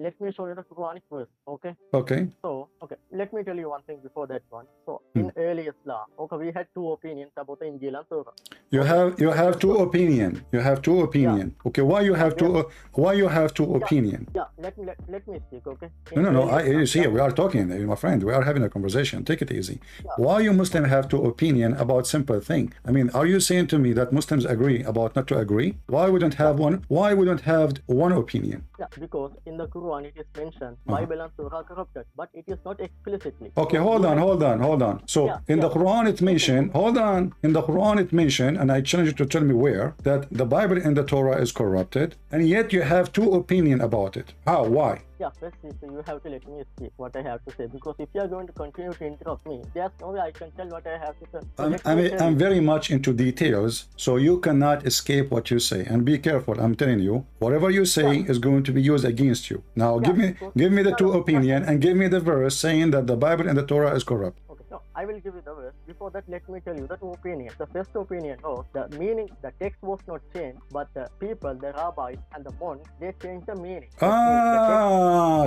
let me show you the Quranic verse. Okay. Okay. So, okay, let me tell you one thing before that one. So, in early Islam, okay, we had two opinions about the Injil and Torah. You have two opinion. You have two opinion. Okay, why you have two? Why you have two opinion? Yeah, let me speak. Okay. No. You see, we are talking, my friend. We are having a conversation. Take it easy. Why you Muslim have two opinion about simple thing? I mean, are you saying to me that Muslims agree about not to agree? Why we don't have one? Why we don't have one opinion? Yeah, because in the Quran it is mentioned Bible and Torah are corrupted, but it is not explicitly. Okay, hold on. So in the Quran it mentioned, hold on, in the Quran it mentioned, and I challenge you to tell me where, that the Bible and the Torah is corrupted, and yet you have two opinion about it. How? Why? Yeah, first you have to let me speak what I have to say, because if you are going to continue to interrupt me, there's no way I can tell what I have to say. So I'm very much into details, so you cannot escape what you say. And be careful, I'm telling you, whatever you say is going to be used against you. Now give me the two opinion and give me the verse saying that the Bible and the Torah is corrupt. Okay, no, I will give you the verse. Before that, let me tell you the two opinions. The first opinion was the meaning, the text was not changed, but the people, the rabbis and the monks, they changed the meaning.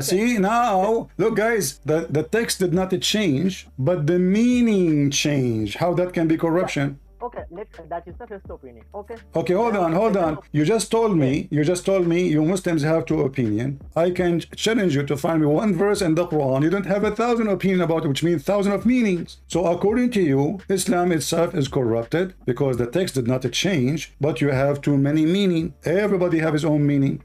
See now, look guys, the text did not change, but the meaning changed. How that can be corruption? Okay, that is the first opinion. Okay. Okay, hold on. You just told me you Muslims have two opinion. I can challenge you to find me one verse in the Quran. You don't have 1,000 opinion about it, which means 1,000 of meanings. So according to you, Islam itself is corrupted because the text did not change, but you have too many meaning. Everybody have his own meaning.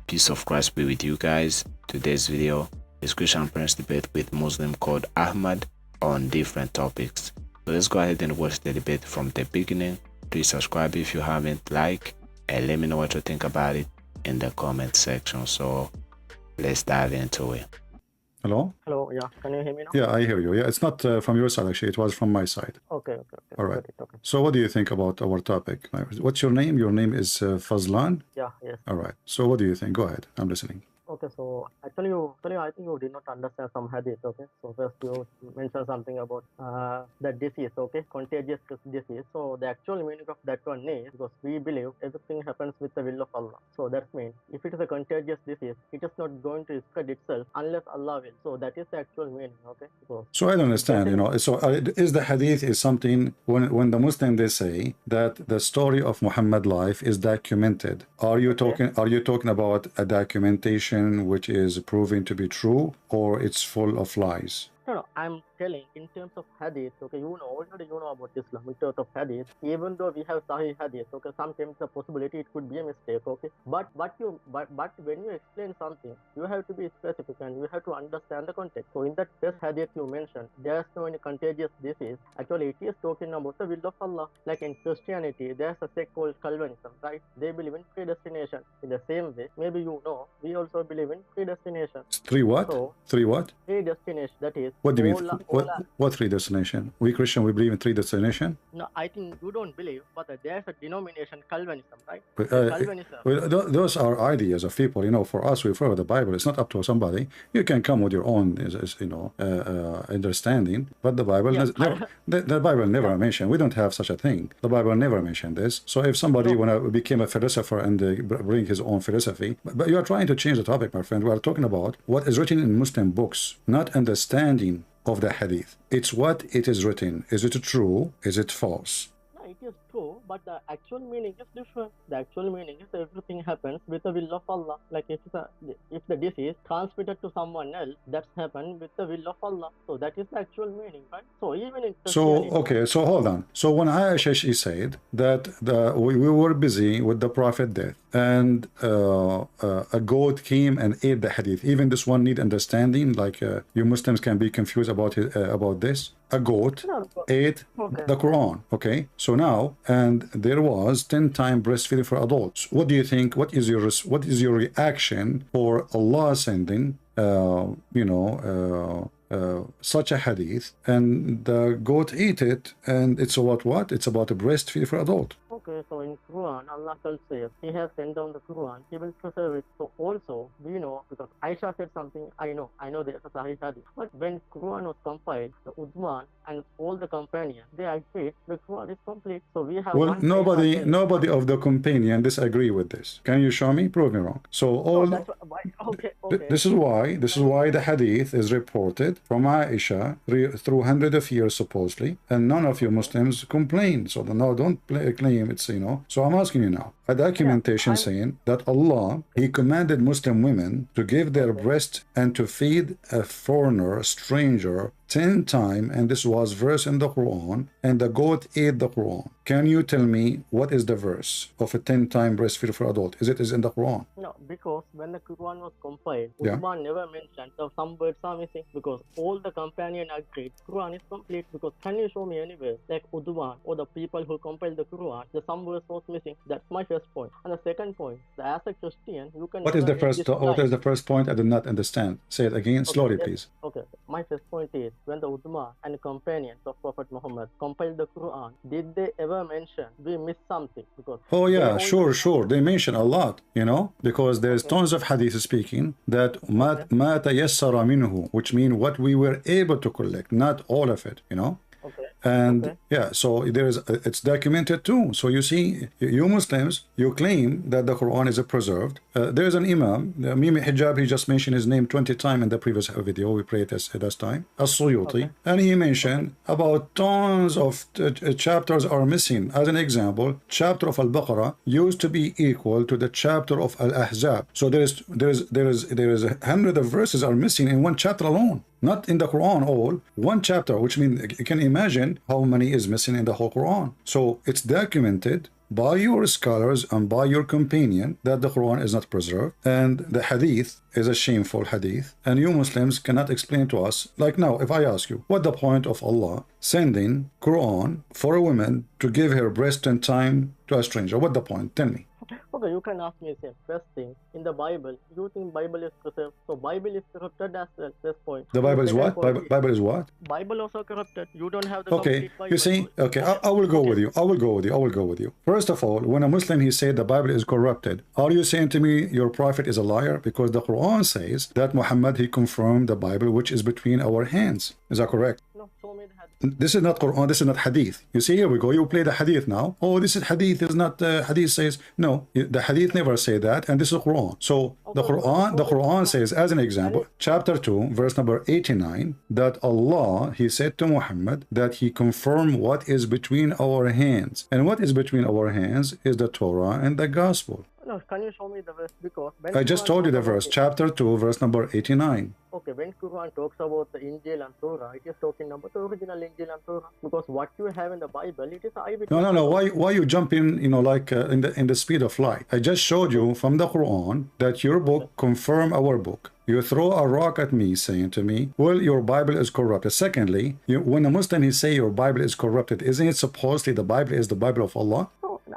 Peace of Christ be with you guys. Today's video is Christian Prince debate with Muslim called Ahmad on different topics. So let's go ahead and watch the debate from the beginning. Please subscribe if you haven't, like, and let me know what you think about it in the comment section. So let's dive into it. Hello? Hello, yeah. Can you hear me now? Yeah, I hear you. Yeah, it's not from your side actually. It was from my side. Okay. All right. Okay. So what do you think about our topic? What's your name? Your name is Fazlan? Yeah, yes. All right. So what do you think? Go ahead. I'm listening. Okay, so actually I think you did not understand some hadith. Okay, so first you mentioned something about the disease. Okay, contagious disease. So the actual meaning of that one is, because we believe everything happens with the will of Allah. So that means if it is a contagious disease, it is not going to spread itself unless Allah will. So that is the actual meaning. Okay. So I don't understand. So is the hadith is something when the Muslim they say that the story of Muhammad life is documented. Are you talking about a documentation which is proven to be true, or it's full of lies? No, I'm telling in terms of hadith. Okay, already you know about Islam. In terms of hadith, even though we have Sahih hadith, okay, sometimes the possibility it could be a mistake. Okay, but when you explain something, you have to be specific and you have to understand the context. So in that first hadith you mentioned, there's no any contagious disease. Actually, it is talking about the will of Allah. Like in Christianity, there's a sect called Calvinism, right? They believe in predestination. In the same way, maybe we also believe in predestination. Three what? Predestination. That is. What do you mean? What predestination? We Christian, we believe in predestination? No, I think you don't believe, but there's a denomination, Calvinism, right? Calvinism. Those are ideas of people. For us, we follow the Bible. It's not up to somebody. You can come with your own, understanding. But the Bible, the Bible never mentioned. We don't have such a thing. The Bible never mentioned this. So if somebody became a philosopher and bring his own philosophy, but you are trying to change the topic, my friend. We are talking about what is written in Muslim books, not understanding of the hadith. It's what it is written. Is it true? Is it false? No, it is true, but the actual meaning is different. The actual meaning is everything happens with the will of Allah. Like if the disease transmitted to someone else, that's happened with the will of Allah. So that is the actual meaning, right? So even in so hold on. So when Aisha she said that we were busy with the Prophet death, and a goat came and ate the hadith. Even this one need understanding. Like you Muslims can be confused about this. A goat ate the Quran. Okay, so now and there was 10 times breastfeeding for adults. What do you think? What is your reaction for Allah sending such a hadith, and the goat ate it, and it's about what? It's about a breastfeeding for adult. Okay, so in Quran, Allah says He has sent down the Quran, He will preserve it. So also, we know, because Aisha said something, I know there's a Sahih Hadith. But when Quran was compiled, the Uthman and all the companions, they agreed the Quran is complete. So we have Well, one Aisha telling. nobody of the companion disagree with this. Can you show me? Prove me wrong. So all No, that's why. Okay. this is why the hadith is reported from Aisha through hundreds of years supposedly, and none of you Muslims complain. So no, don't claim it's, you know. So I'm asking you now, a documentation saying that Allah, He commanded Muslim women to give their breast and to feed a foreigner, a stranger, 10 times, and this was verse in the Quran, and the goat ate the Quran. Can you tell me what is the verse of a 10-time breastfeed for adult? Is in the Quran? No, because when the Quran was compiled, Uthman never mentioned, so some words are missing, because all the companions agreed Quran is complete. Because can you show me anywhere like Uthman or the people who compiled the Quran, the some verse was missing? That's my first point. And the second point, as a Christian, you can. What is the first point? I did not understand. Say it again slowly, please. Okay, my first point is, when the Uthman and the companions of Prophet Muhammad compiled the Quran, did they ever mention we missed something? Because sure, they mention a lot, you know, because there's tons of hadith speaking that ma tayassara minhu, which mean what we were able to collect, not all of it, you know. And yeah, so it's documented too. So you see, you Muslims, you claim that the Quran is preserved. There's an Imam, Mimi Hijab, he just mentioned his name 20 times in the previous video. We prayed this at this time, As-Suyuti, and he mentioned about tons of chapters are missing. As an example, chapter of Al-Baqarah used to be equal to the chapter of Al-Ahzab. So there is 100 of verses are missing in one chapter alone. Not in the Quran all, one chapter, which means you can imagine how many is missing in the whole Quran. So it's documented by your scholars and by your companion that the Quran is not preserved, and the hadith is a shameful hadith, and you Muslims cannot explain to us. Like now, if I ask you, what the point of Allah sending Quran for a woman to give her breast and time to a stranger? What the point? Tell me. Okay, you can ask me the first thing. In the Bible, you think Bible is preserved? So Bible is corrupted as well. First point. The Bible is what? Bible is what? Bible also corrupted. You don't have the complete Bible. You see, I will go with you. I will go with you. First of all, when a Muslim he said the Bible is corrupted, are you saying to me your prophet is a liar? Because the Quran says that Muhammad he confirmed the Bible which is between our hands. Is that correct? No, show me the hadith. This is not Quran, this is not hadith. You see, here we go, you play the hadith now. Oh, this is hadith, is not hadith says. No, the hadith never say that, and this is Quran. So the Quran says, as an example, chapter 2, verse number 89, that Allah, he said to Muhammad that he confirmed what is between our hands. And what is between our hands is the Torah and the gospel. No, can you show me the verse? Because I just told you the verse, chapter 2, verse number 89. Okay, when Quran talks about the Injil and Torah, it is talking about the original Injil and Torah. Because what you have in the Bible, it is eyewitness. No. Why you jump in? You know, like in the speed of light. I just showed you from the Quran that your book confirm our book. You throw a rock at me saying to me, well, your Bible is corrupted. Secondly, when a Muslim he say your Bible is corrupted, isn't it supposedly the Bible is the Bible of Allah?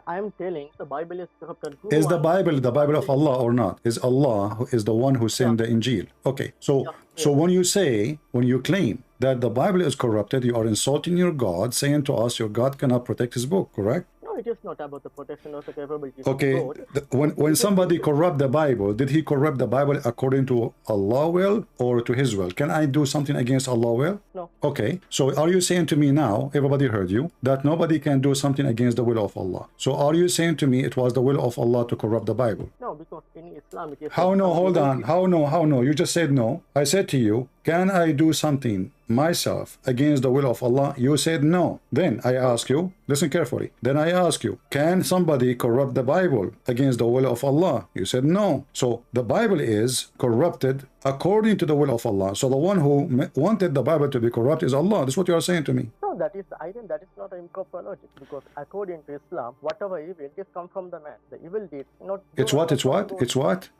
I'm telling the Bible is corrupted. Is the Bible of Allah or not? Is Allah who is the one who sent the Injil? Okay, so when you claim that the Bible is corrupted, you are insulting your God, saying to us your God cannot protect his book, correct? No, it is not about the protection of the capabilities okay, of God. When somebody corrupt the Bible, did he corrupt the Bible according to Allah will or to his will? Can I do something against Allah will? No. Okay, so are you saying to me now, everybody heard you, that nobody can do something against the will of Allah? So are you saying to me it was the will of Allah to corrupt the Bible? No, because in Islam it is... How no? Hold on. How no? You just said no. I said to you, can I do something myself against the will of Allah? You said no. Then I ask you, listen carefully. Then I ask you, can somebody corrupt the Bible against the will of Allah? You said no. So the Bible is corrupted according to the will of Allah. So the one who wanted the Bible to be corrupt is Allah. That's what you are saying to me. No, that is, I think that is not an improper logic, because according to Islam, whatever evil, it is come from the man. The evil deed, not... It's what?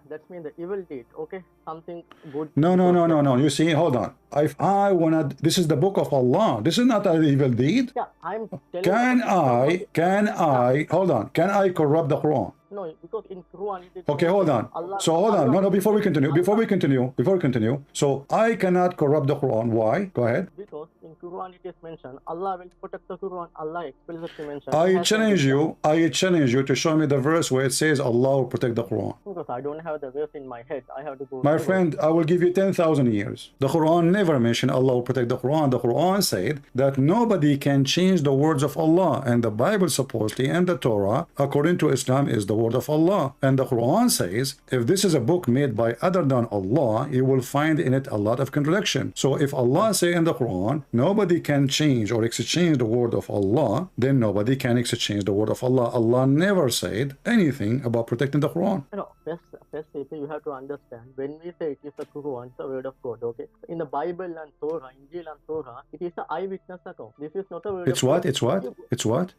That means the evil deed, okay? Something good... No. You see, hold on. If I wanna... This is the book of Allah. This is not an evil deed. Yeah, I'm telling Hold on. Can I corrupt the Quran? No, because in Quran... Okay, hold on. So hold on. No, before we continue. So I cannot corrupt the Quran. Why? Go ahead. Because in in Quran it is mentioned, Allah will protect the Quran. Allah explicitly mentioned. I challenge you to show me the verse where it says Allah will protect the Quran. Because I don't have the verse in my head. I have to go. My friend, I will give you 10,000 years. The Quran never mentioned Allah will protect the Quran. The Quran said that nobody can change the words of Allah. And the Bible supposedly and the Torah, according to Islam, is the word of Allah. And the Quran says, if this is a book made by other than Allah, you will find in it a lot of contradiction. So if Allah say in the Quran, nobody can change or exchange the word of Allah, then nobody can exchange the word of Allah. Allah never said anything about protecting the Quran. No, first you have to understand, when we say it is the Quran, it's the word of God, okay? In the Bible and Torah, Injil and Torah, it is the eyewitness account. This is not a word It's of what? God. It's what? It's what?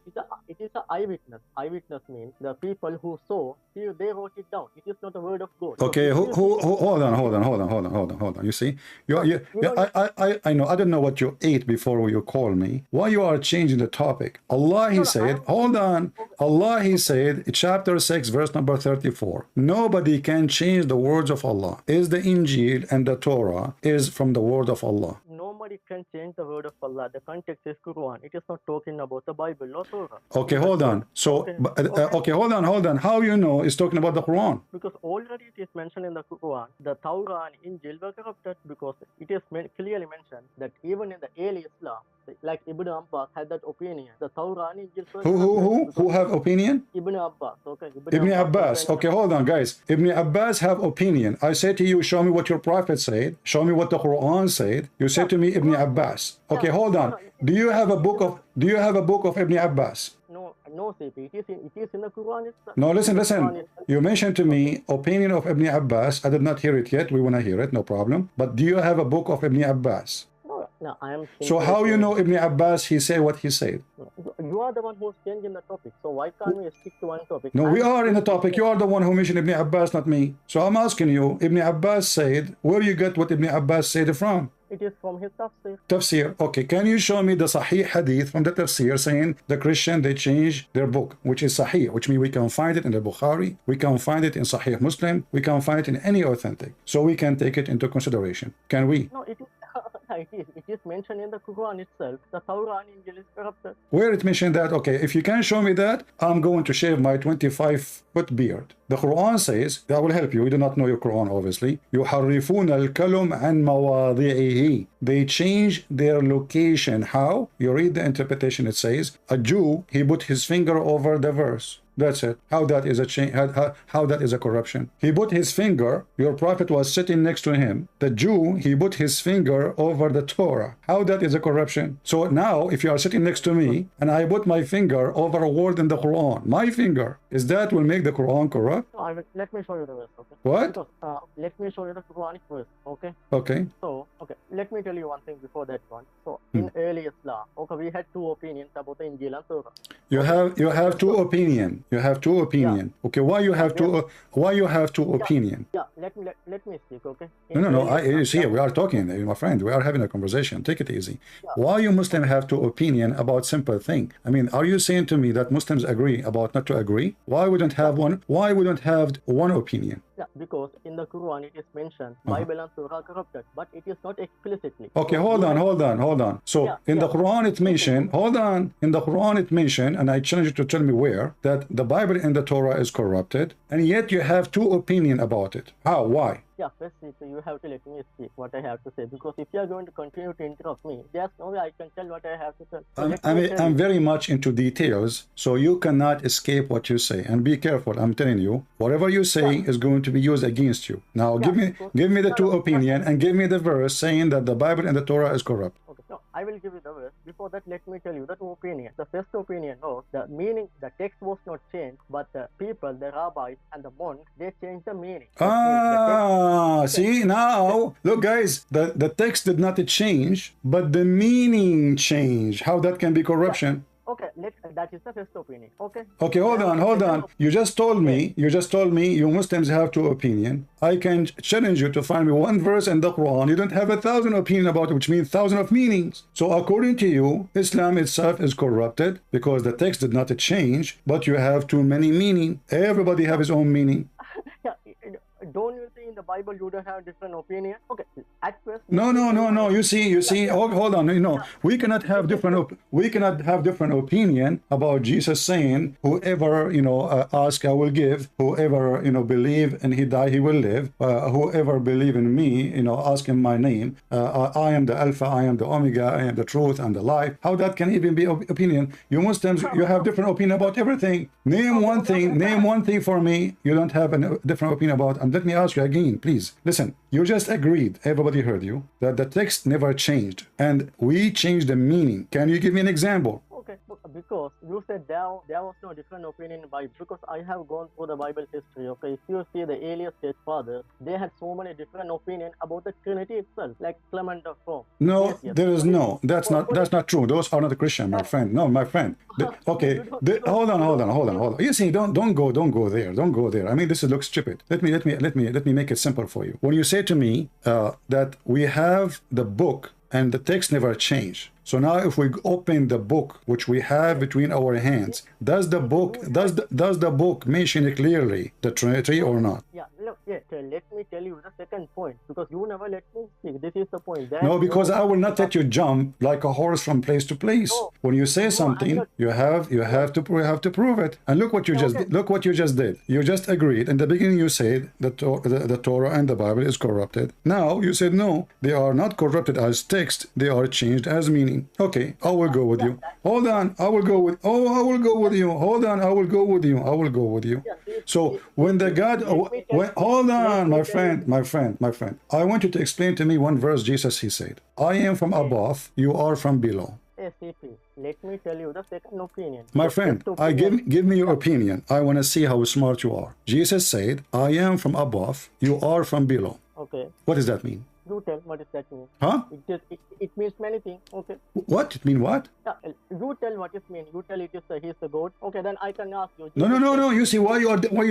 It is the eyewitness. Eyewitness means the people who saw, they wrote it down. It is not a word of God. Okay, hold on. You see, I know. I don't know what you ate before you call me. Why you are changing the topic? Allah, He said, hold on. Allah, He said, chapter 6, verse number 34. Nobody can change the words of Allah. Is the Injil and the Torah is from the word of Allah. Nobody can change the word of Allah. The context is Quran. It is not talking about the Bible or Torah. Okay, hold on. So, okay, hold on. How you know it's talking about the Quran? Because already it is mentioned in the Quran, the Torah and Injil were corrupted, because it is clearly mentioned that even in the early Islam, like Ibn Abbas had that opinion. The Torah and Injil were Who have opinion? Ibn Abbas. Okay. Ibn Abbas. Okay, hold on, guys. Ibn Abbas have opinion. I say to you, show me what your prophet said. Show me what the Quran said. You say to me, Ibn Abbas. Okay, hold on. Do you have a book of Ibn Abbas? No, CP. It is in the Quran itself. No, listen. You mentioned to me opinion of Ibn Abbas. I did not hear it yet. We want to hear it, no problem. But do you have a book of Ibn Abbas? No, I am. So how you know Ibn Abbas, he said what he said? You are the one who's changing the topic. So why can't we stick to one topic? No, we are in the topic. You are the one who mentioned Ibn Abbas, not me. So I'm asking you, Ibn Abbas said, where you get what Ibn Abbas said from? It is from his tafsir. Tafsir. Okay, can you show me the Sahih hadith from the tafsir saying the Christian, they changed their book, which is Sahih, which means we can find it in the Bukhari, we can find it in Sahih Muslim, we can find it in any authentic. So we can take it into consideration. Can we? No, it is. It is mentioned in the Quran itself. The Torah and Injil is corrupted. Where it mentioned that? Okay, if you can show me that, I'm going to shave my 25-foot beard. The Quran says, that will help you. You do not know your Quran, obviously. يُحَرِّفُونَ الْكَلُمْ عَنْ مَوَاضِعِهِ. They change their location. How? You read the interpretation. It says, a Jew, he put his finger over the verse. That's it. How that is a change? How that is a corruption? He put his finger. Your prophet was sitting next to him. The Jew, he put his finger over the Torah. How that is a corruption? So now, if you are sitting next to me and I put my finger over a word in the Quran, my finger, is that will make the Quran corrupt? No, let me show you the verse. Okay. What? Because, let me show you the Quranic verse. Okay. Okay. So, okay, let me tell you one thing before that one. So, in early Islam, okay, we had two opinions about the Injil and Torah. You have two opinions. You have two opinions. Yeah. Okay, why you have two? Why you have two opinions? Yeah, let me speak. Okay. No. You see, we are talking, my friend. We are having a conversation. Take it easy. Yeah. Why you Muslims have two opinions about simple thing? I mean, are you saying to me that Muslims agree about not to agree? Why we don't have one? Why we don't have one opinion? Yeah, because in the Quran it is mentioned Bible and Torah corrupted, but it is not explicitly. Okay, so hold on. So in the Quran it mentioned, in the Quran it mentioned, and I challenge you to tell me where, that the Bible and the Torah is corrupted, and yet you have two opinions about it. How? Why? Yeah, first you have to let me speak what I have to say, because if you are going to continue to interrupt me, there's no way I can tell what I have to tell. So I'm very much into details, so you cannot escape what you say. And be careful, I'm telling you, whatever you say is going to be used against you. Now give me the two opinions and give me the verse saying that the Bible and the Torah is corrupt. Okay, no, I will give you the verse. Before that, let me tell you the two opinions. The first opinion was the meaning, the text was not changed, but the people, the rabbis and the monks, they changed the meaning. See now, look guys, the text did not change, but the meaning changed. How that can be corruption? Okay, that is the first opinion. Okay. Okay, hold on. You just told me you Muslims have two opinions. I can challenge you to find me one verse in the Quran. You don't have 1,000 opinions about it, which means 1,000 of meanings. So according to you, Islam itself is corrupted because the text did not change, but you have too many meaning. Everybody have his own meaning. Yeah, don't you see in the Bible you don't have different opinion. Okay, at first. No. You see. Hold on. We cannot have different opinion about Jesus saying, "Whoever ask, I will give. Whoever believe and he die, he will live. Whoever believe in me, ask in my name. I am the Alpha, I am the Omega, I am the truth and the life." How that can even be opinion? You Muslims, you have different opinion about everything. Name one thing for me you don't have a different opinion about. And let me ask you again, please listen. You just agreed, everybody heard you, that the text never changed and we changed the meaning. Can you give me an example? Okay, because you said there was no different opinion in the Bible. Because I have gone through the Bible history. Okay, if you see the earliest church fathers, they had so many different opinions about the Trinity itself, like Clement of Rome. No, yes. There is no. That's not true. Those are not Christian, my friend. No, my friend. Okay, hold on. You see, don't go there. Don't go there. I mean, this looks stupid. Let me make it simple for you. When you say to me that we have the book and the text never changed. So now if we open the book which we have between our hands, does the book mention clearly the Trinity or not? Yeah, look, let me tell you the second point, because you never let me speak. This is the point. No, because I will not let you jump like a horse from place to place. No, when you say something, you have to prove it. And look what you just did. You just agreed. In the beginning you said that the Torah and the Bible is corrupted. Now you said no, they are not corrupted as text, they are changed as meaning. Okay, I will go with you. Hold on, I will go with you. Hold on, I will go with you. So when the God, hold on, my friend. I want you to explain to me one verse. Jesus, he said, "I am from above, you are from below." Let me tell you the second opinion. My friend, give me your opinion. I want to see how smart you are. Jesus said, "I am from above, you are from below." Okay. What does that mean? You tell what does that mean? Huh? It means many things. Okay. What? It mean what? Yeah, you tell what it means. You tell he's the God. Okay, then I can ask you. No. You see why you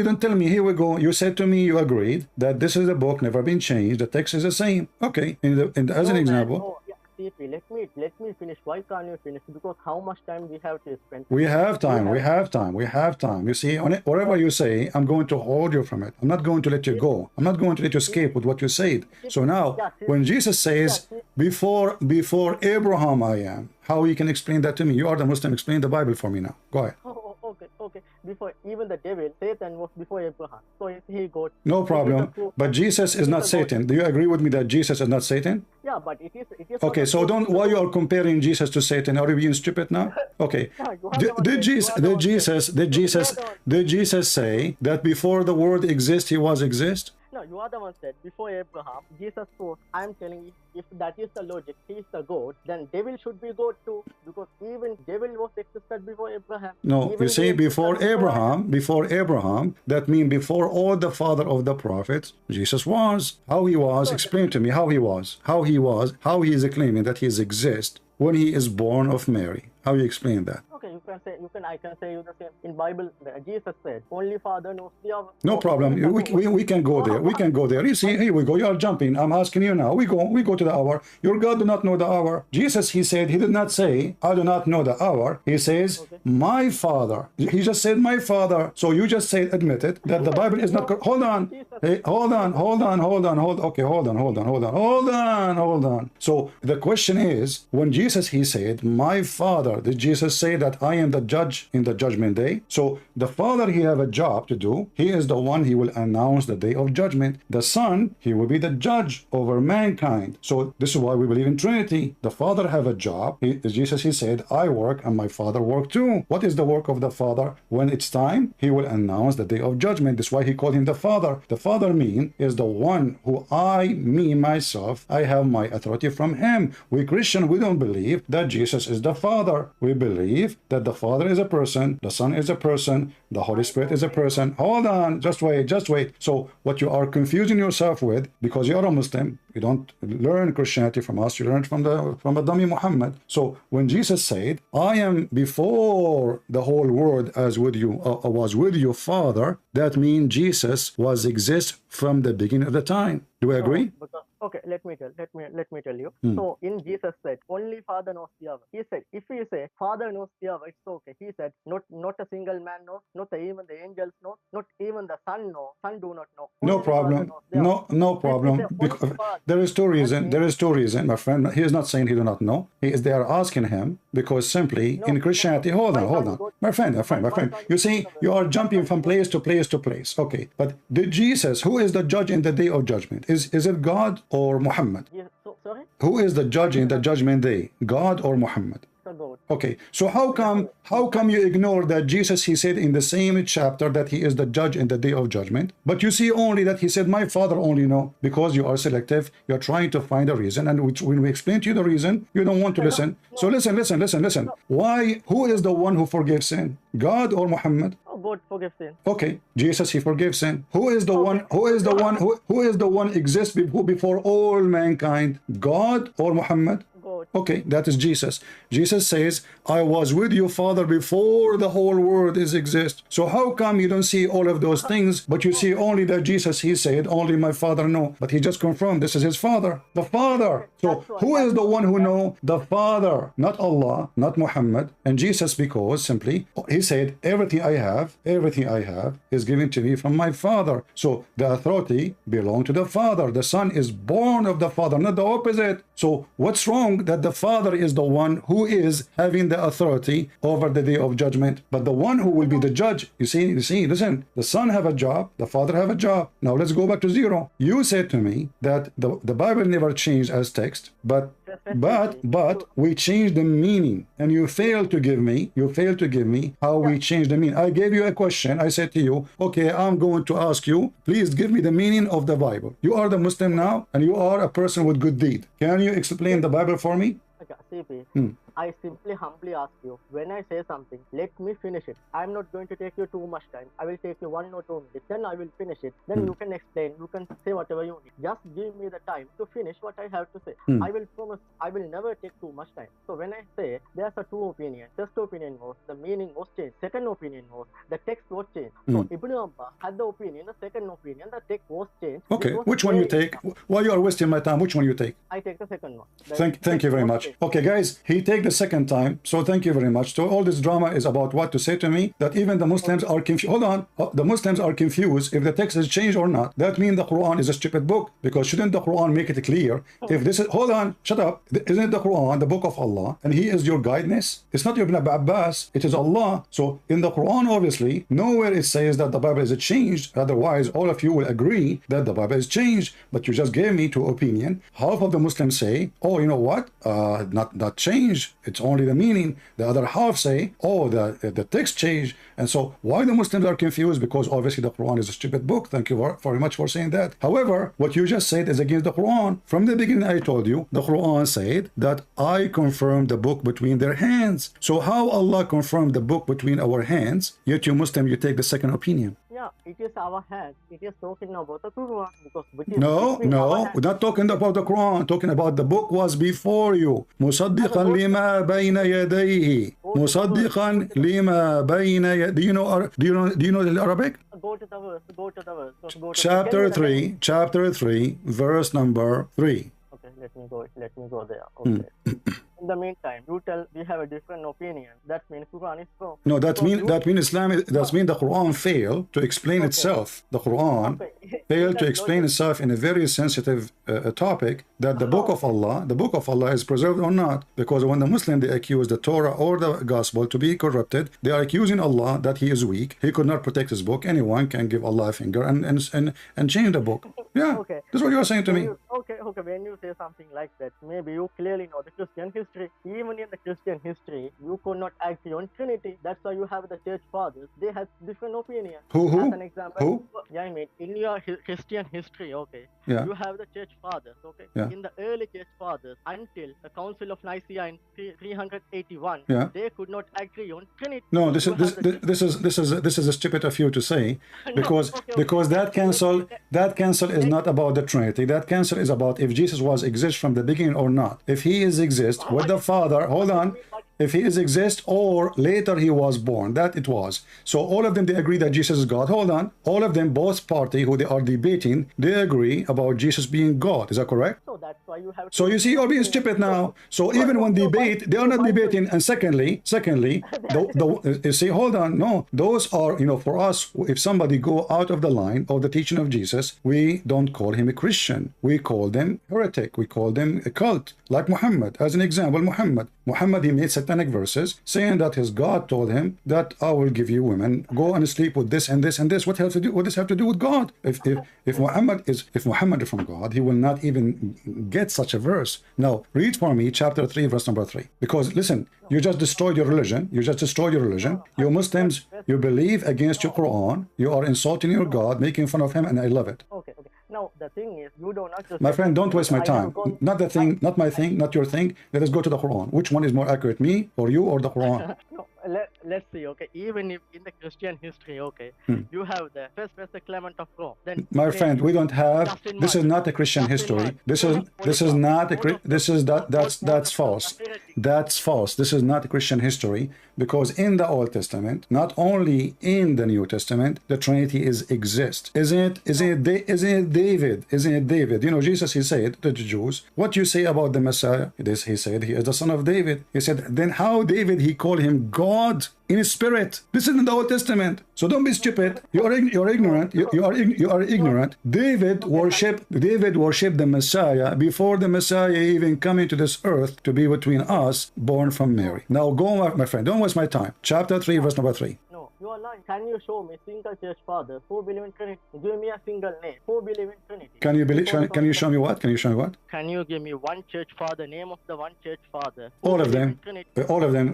don't tell me? Here we go. You said to me you agreed that this is a book, never been changed. The text is the same. Okay. As an example. Let me finish. Why can't you finish? Because how much time we have to spend? We have time. You see, whatever you say, I'm going to hold you from it. I'm not going to let you go. I'm not going to let you escape with what you said. So now, when Jesus says, before Abraham I am, how you can explain that to me? You are the Muslim. Explain the Bible for me now. Go ahead. Okay. Before even the devil, Satan was before Abraham. So is he God? No problem. But Jesus is not Satan. Do you agree with me that Jesus is not Satan? Yeah, but it is. Okay, so why you are comparing Jesus to Satan? Are you being stupid now? Okay. Did Jesus say that before the world exists, he was exist? No, you are the one said before Abraham, Jesus was, I'm telling you, if that is the logic, he is the God, then devil should be God too, because even devil was existed before Abraham. No, you see, before Abraham, that means before all the father of the prophets, Jesus was. How he was, explain to me how he was, how he is claiming that he exists when he is born of Mary. How you explain that? Okay, I can say you the same. In Bible, Jesus said, only Father knows the hour. No problem. We can go there. We can go there. You see, here we go. You are jumping. I'm asking you now. We go to the hour. Your God do not know the hour. Jesus, he said, he did not say, I do not know the hour. He says, my Father. He just said, my Father. So you just said, admitted that the Bible is not. Hold on. Hey, hold on. Okay, hold on. So the question is, when Jesus, he said, my Father, did Jesus say that I am the judge in the judgment day? So the Father, he have a job to do. He is the one, he will announce the day of judgment. The Son, he will be the judge over mankind. So this is why we believe in Trinity. The Father have a job. Jesus, he said, I work and my Father work too. What is the work of the Father? When it's time, he will announce the day of judgment. That's why he called him the Father. The Father is the one who myself, I have my authority from him. We Christian, we don't believe that Jesus is the Father. We believe that the Father is a person, the Son is a person, the Holy Spirit is a person. Hold on, just wait. So what you are confusing yourself with, because you are a Muslim, you don't learn Christianity from us, you learn it from the dummy Muhammad. So when Jesus said, I am before the whole world was with you, Father, that means Jesus exist from the beginning of the time. Do we agree? Okay, let me tell you. So in Jesus said, only Father knows the hour. He said, if we say Father knows the hour, it's okay. He said, not a single man knows, not even the angels know, not even the Son know. Son do not know. No Only Father problem. knows the hour. No If we problem. say Because only Father, there is two that reasons. means There is two reasons, my friend. He is not saying he do not know. They are asking him because simply in Christianity. Hold on. My friend. You see, you are jumping from place to place to place. Okay, but did Jesus, who is the judge in the day of judgment? Is it God or Muhammad? yes, so, sorry? Who is the judge in the judgment day? God or Muhammad? God. Okay, so how come you ignore that Jesus, he said in the same chapter that he is the judge in the day of judgment, but you see only that he said my Father only know? Because you are selective, you're trying to find a reason, and when we explain to you the reason, you don't want to listen. So listen. Why? Who is the one who forgives sin? God or Muhammad? Oh, God forgives sin. Okay, Jesus, he forgives sin. Who is the one? Who is the one exists before all mankind? God or Muhammad? God. Okay, that is Jesus. Jesus says, I was with you, Father, before the whole world is exist. So how come you don't see all of those things, but you see only that Jesus, he said, only my Father know. But he just confirmed this is his Father, the Father. So who is the one who know? The Father, not Allah, not Muhammad. And Jesus, because simply, he said, everything I have is given to me from my Father. So the authority belongs to the Father. The Son is born of the Father, not the opposite. So what's wrong that the Father is the one who is having the authority over the day of judgment, but the one who will be the judge? You see, listen, the Son have a job, the Father have a job. Now let's go back to zero. You said to me that the Bible never changed as text, but we changed the meaning, and you failed to give me how we changed the meaning. I gave you a question. I said to you, okay, I'm going to ask you, please give me the meaning of the Bible. You are the Muslim now, and you are a person with good deed. Can you explain the Bible for me? Okay, CP, I simply humbly ask you, when I say something, let me finish it. I'm not going to take you too much time. I will take you 1 or 2 minutes. Then I will finish it. Then you can explain. You can say whatever you need. Just give me the time to finish what I have to say. I will promise I will never take too much time. So when I say there's a two opinions, first opinion was the meaning was changed. Second opinion was the text was changed. So Ibn Abbas had the opinion, the second opinion, the text was changed. Okay, which one you take? While you are wasting my time, which one you take? I take the second one. Thank you very much. Okay, guys, he take the second time, so thank you very much. So all this drama is about what to say to me, that even the Muslims are confused. Hold on, the Muslims are confused if the text is changed or not. That means the Quran is a stupid book, because shouldn't the Quran make it clear? If this is, hold on, shut up. Isn't it the Quran, the book of Allah, and he is your guidance? It's not Ibn Abbas, it is Allah. So in the Quran, obviously, nowhere it says that the Bible is changed. Otherwise, all of you will agree that the Bible is changed. But you just gave me two opinions. Half of the Muslims say, oh, you know what? Not changed. It's only the meaning. The other half say, oh, the text changed. And so why the Muslims are confused? Because obviously the Quran is a stupid book. Thank you very much for saying that. However, what you just said is against the Quran. From the beginning, I told you the Quran said that I confirmed the book between their hands. So how Allah confirmed the book between our hands, yet you Muslim, you take the second opinion? Yeah, it is our hands. It is talking about the Quran, because no, we're not talking about the Quran. Talking about the book was before you. مصدقا لما بين يديه. مصدقا لما بين يديه. Do you know the Arabic? Go to the verse. Go to the verse. Chapter 3, verse number 3. Okay, let me go there. Okay. In the meantime, you tell we have a different opinion. That means Quran is wrong. No, that means Islam. That means the Quran failed to explain itself. The Quran failed to explain itself in a very sensitive topic, that the book of Allah is preserved or not. Because when the Muslim, they accuse the Torah or the Gospel to be corrupted, they are accusing Allah that he is weak. He could not protect his book. Anyone can give Allah a finger and change the book. Yeah, okay. That's what you are saying to me. Okay. When you say something like that, maybe you clearly know the Christian history. Even in the Christian history, you could not agree on Trinity. That's why you have the church fathers. They have different opinions. Who? As an example. Who? Yeah, I mean, in your Christian history, okay. Yeah. You have the church fathers, okay. Yeah. In the early church fathers, until the Council of Nicaea in 381, yeah. they could not agree on Trinity. No, this is stupid of you to say, because that cancel is not about the Trinity. That cancel is about if Jesus was exist from the beginning or not. If he is exist with the Father, hold on. If he is exist or later he was born, that it was. So all of them, they agree that Jesus is God. Hold on. All of them, both party who they are debating, they agree about Jesus being God. Is that correct? So you have So to... you see, you're being stupid now. So even when debate, they are not debating. And secondly, you see, hold on, no, those are, you know, for us, if somebody go out of the line of the teaching of Jesus, we don't call him a Christian. We call them heretic. We call them a cult. Like Muhammad, as an example, Muhammad, he made satanic verses saying that his God told him that I will give you women, go and sleep with this and this and this. What does this have to do with God? If Muhammad is from God, he will not even get such a verse. Now read for me chapter 3 verse number 3, because listen, you just destroyed your religion. You Muslims, you believe against your Quran, you are insulting your God, making fun of him, and I love it. Okay. Now the thing is, you do not... My friend, don't waste my time. Not the thing, not my thing, not your thing. Let us go to the Quran. Which one is more accurate, me or you or the Quran? No, let's see. Okay, even if in the Christian history, okay, you have the first Clement of Rome. Then my friend, we don't have. This is not a Christian history. This is not a. That's false. That's false. This is not a Christian history, because in the Old Testament, not only in the New Testament, the Trinity exists. Isn't it David? You know, Jesus, he said to the Jews, what you say about the Messiah? He said he is the son of David. He said, then how David, he called him God in his spirit? This is in the Old Testament. So don't be stupid. You are ignorant. You are ignorant. David worshipped the Messiah before the Messiah even coming to this earth to be between us, born from Mary. Now go, my friend. Don't waste my time. Chapter 3, verse number 3. No, you are lying. Can you show me single church fathers who believe in Trinity? Give me a single name who believe in Trinity. Can you show me what? Can you give me one church father, name of the one church father? All of them.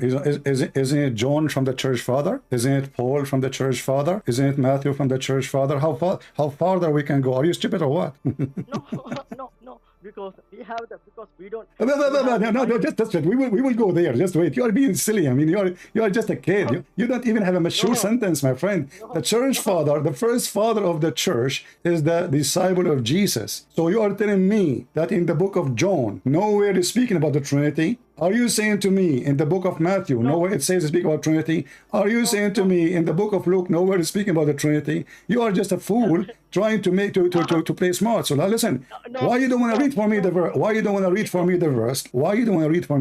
Isn't it John from the church father? Isn't it Paul from the church father? Isn't it Matthew from the church father? How farther we can go? Are you stupid or what? No. Because we don't... No, just wait. We will go there. Just wait. You are being silly. I mean, you are just a kid. You don't even have a mature sentence, my friend. The church father, the first father of the church, is the disciple of Jesus. So you are telling me that in the book of John, nowhere is speaking about the Trinity? Are you saying to me in the book of Matthew, nowhere it says to speak about Trinity? Are you saying to me in the book of Luke, nowhere is speaking about the Trinity? You are just a fool trying to make to play smart. So now listen, why you don't want to read for me the verse? Why you don't want to read for me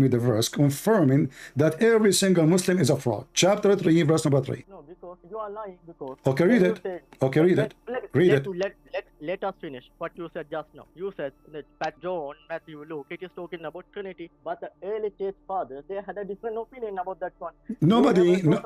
the verse confirming that every single Muslim is a fraud? Chapter 3, verse number 3. No, because you are lying. Because okay, read it. Okay, read it. Read it. Let us finish what you said just now. You said that John, Matthew, Luke, it is talking about Trinity, but the early church fathers, they had a different opinion about that one.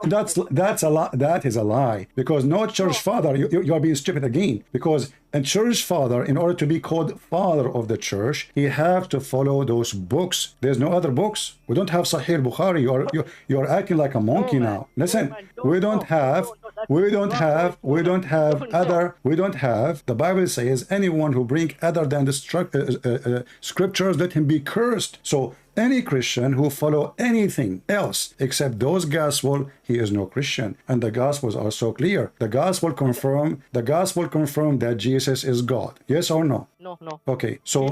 That's a lie. That is a lie, because no church father, you are being stupid again, because a church father, in order to be called father of the church, he have to follow those books. There's no other books. We don't have Sahih Bukhari. You're acting like a monkey now. Listen, we don't have. The Bible says anyone who bring other than the scriptures, let him be cursed. So any Christian who follow anything else except those gospel, he is no Christian. And the gospels are so clear. The gospel confirm that Jesus is God. Yes or no? No. Okay, so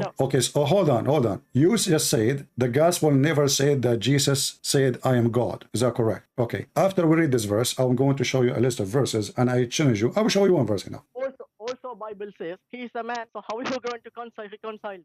hold on. You just said the gospel never said that Jesus said, I am God. Is that correct? Okay. After we read this verse, I'm going to show you a list of verses, and I challenge you. I will show you one verse now. Also, Bible says he is a man. So how are you going to reconcile?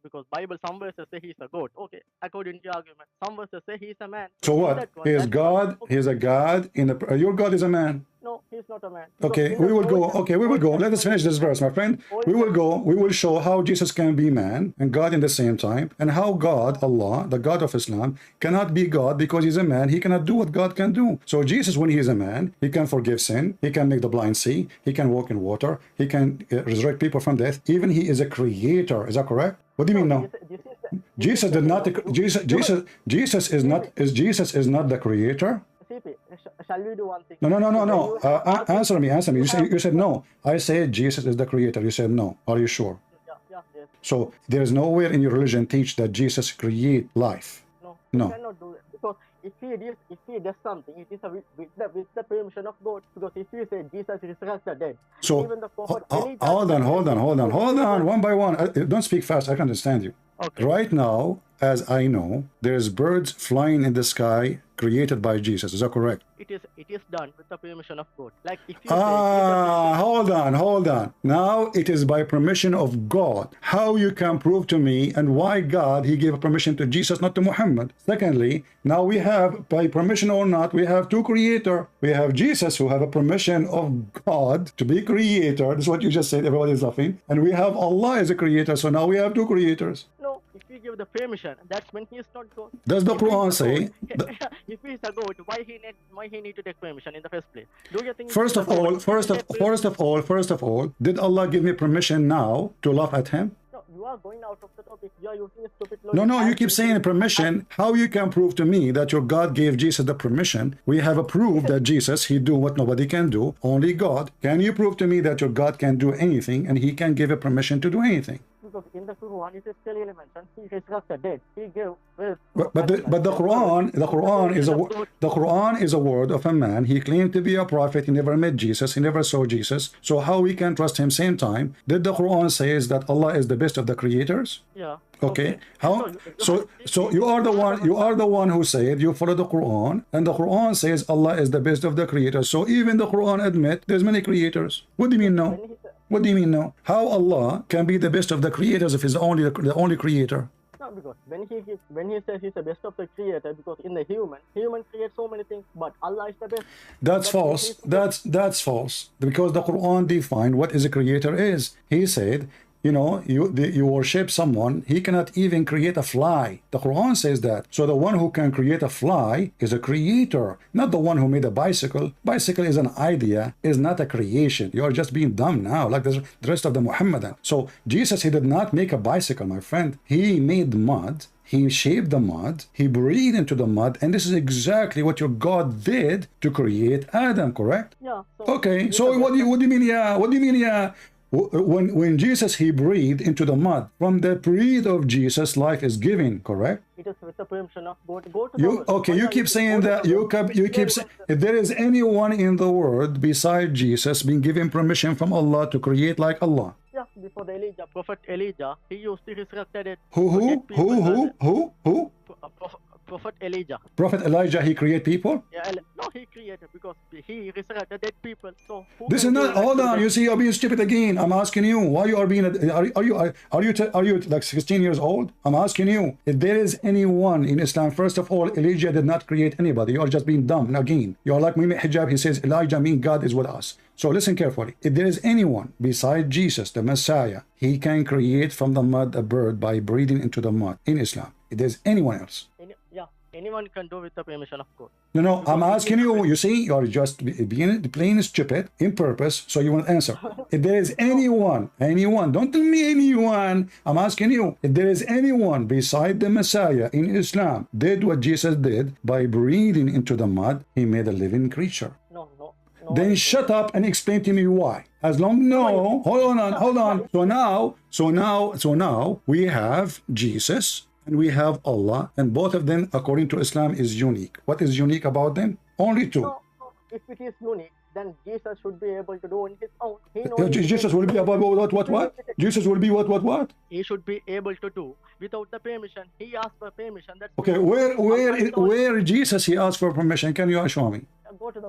Because Bible, some verses say he is a God. Okay, according to your argument. Some verses say he is a man. So what? He is God. He is a God. Your God is a man. No, he's not a man. Okay, we will go. Okay, we will go. Let us finish this verse, my friend. We will go. We will show how Jesus can be man and God in the same time, and how God, Allah, the God of Islam, cannot be God because he's a man. He cannot do what God can do. So Jesus, when he is a man, he can forgive sin. He can make the blind see. He can walk in water. He can resurrect people from death. Even he is a creator. Is that correct? What do you mean now? Jesus is not the creator. Shall we do one thing? No. Answer me. You said no. I said Jesus is the creator. You said no. Are you sure? Yes. So there is nowhere in your religion teach that Jesus create life. No. You cannot do it, because if he does something, it is with the permission of God. Because if you say Jesus resurrected dead, so even the hold on, one by one. Don't speak fast. I can understand you. Okay. Right now, as I know, there's birds flying in the sky created by Jesus. Is that correct? It is done with the permission of God. Like if you say, hold on. Now it is by permission of God. How you can prove to me and why God, he gave permission to Jesus, not to Muhammad? Secondly, now we have, by permission or not, we have two creators. We have Jesus, who have a permission of God to be creator. This is what you just said. Everybody is laughing. And we have Allah as a creator. So now we have two creators. no, if we give the permission, that's when he is not God. Does the Quran say? If he is a God, why he need to take permission in the first place? Do you think? First of all, did Allah give me permission now to laugh at him? No, you are going out of the topic. You are using a stupid logic. No, you keep saying permission. How you can prove to me that your God gave Jesus the permission? We have a proof that Jesus, he do what nobody can do, only God. Can you prove to me that your God can do anything and he can give a permission to do anything? Because in the Quran it is clearly mentioned he resurrected dead. He gave but the Quran is a word of a man. He claimed to be a prophet. He never met Jesus. He never saw Jesus. So how we can trust him? Same time, did the Quran says that Allah is the best of the creators? Yeah. Okay. How? So you are the one who said you follow the Quran, and the Quran says Allah is the best of the creators. So even the Quran admit there's many creators. What do you mean no? What do you mean no? How Allah can be the best of the creators if he's the only creator? No, because when he says he's the best of the creator, because in the human creates so many things, but Allah is the best. That's false. That's false. Because the Quran defined what is a creator is. He said, you know, you worship someone, he cannot even create a fly. The Quran says that. So the one who can create a fly is a creator, not the one who made a bicycle. Bicycle is an idea, is not a creation. You are just being dumb now, like the rest of the Muhammadan. So Jesus, he did not make a bicycle, my friend. He made mud. He shaped the mud, he breathed into the mud, and this is exactly what your God did to create Adam, correct? Yeah. Okay, so what do you mean, yeah? What do you mean, yeah? When Jesus, he breathed into the mud, from the breath of Jesus, life is given, correct? It is with the permission of God. Go to the okay, you keep saying that, you keep saying, if there is anyone in the world beside Jesus being given permission from Allah to create like Allah. Yeah, before the Elijah, Prophet Elijah, he used to resurrect it. Who? Prophet Elijah. Prophet Elijah, he create people? Yeah, no, he created because he resurrected dead people. So this is not. Hold on, you see, you're being stupid again. I'm asking you, why you are being? Are you like 16 years old? I'm asking you, if there is anyone in Islam, first of all, Elijah did not create anybody. You are just being dumb. And again, you are like Mimi Hijab. He says Elijah means God is with us. So listen carefully. If there is anyone beside Jesus, the Messiah, he can create from the mud a bird by breathing into the mud in Islam. If there's anyone else. Anyone can do with the permission of God. No, I'm asking you. You see, you are just being plain stupid in purpose, so you won't answer. If there is anyone, don't tell me anyone. I'm asking you, if there is anyone beside the Messiah in Islam did what Jesus did by breathing into the mud, he made a living creature. No. Then shut up and explain to me why. Hold on. So now we have Jesus. And we have Allah, and both of them, according to Islam, is unique. What is unique about them? Only two. No. If it is unique, then Jesus should be able to do on his own. Jesus will be about what? Jesus will be what? He should be able to do without the permission. He asked for permission. That's okay. Where Jesus he asked for permission? Can you show me? Go to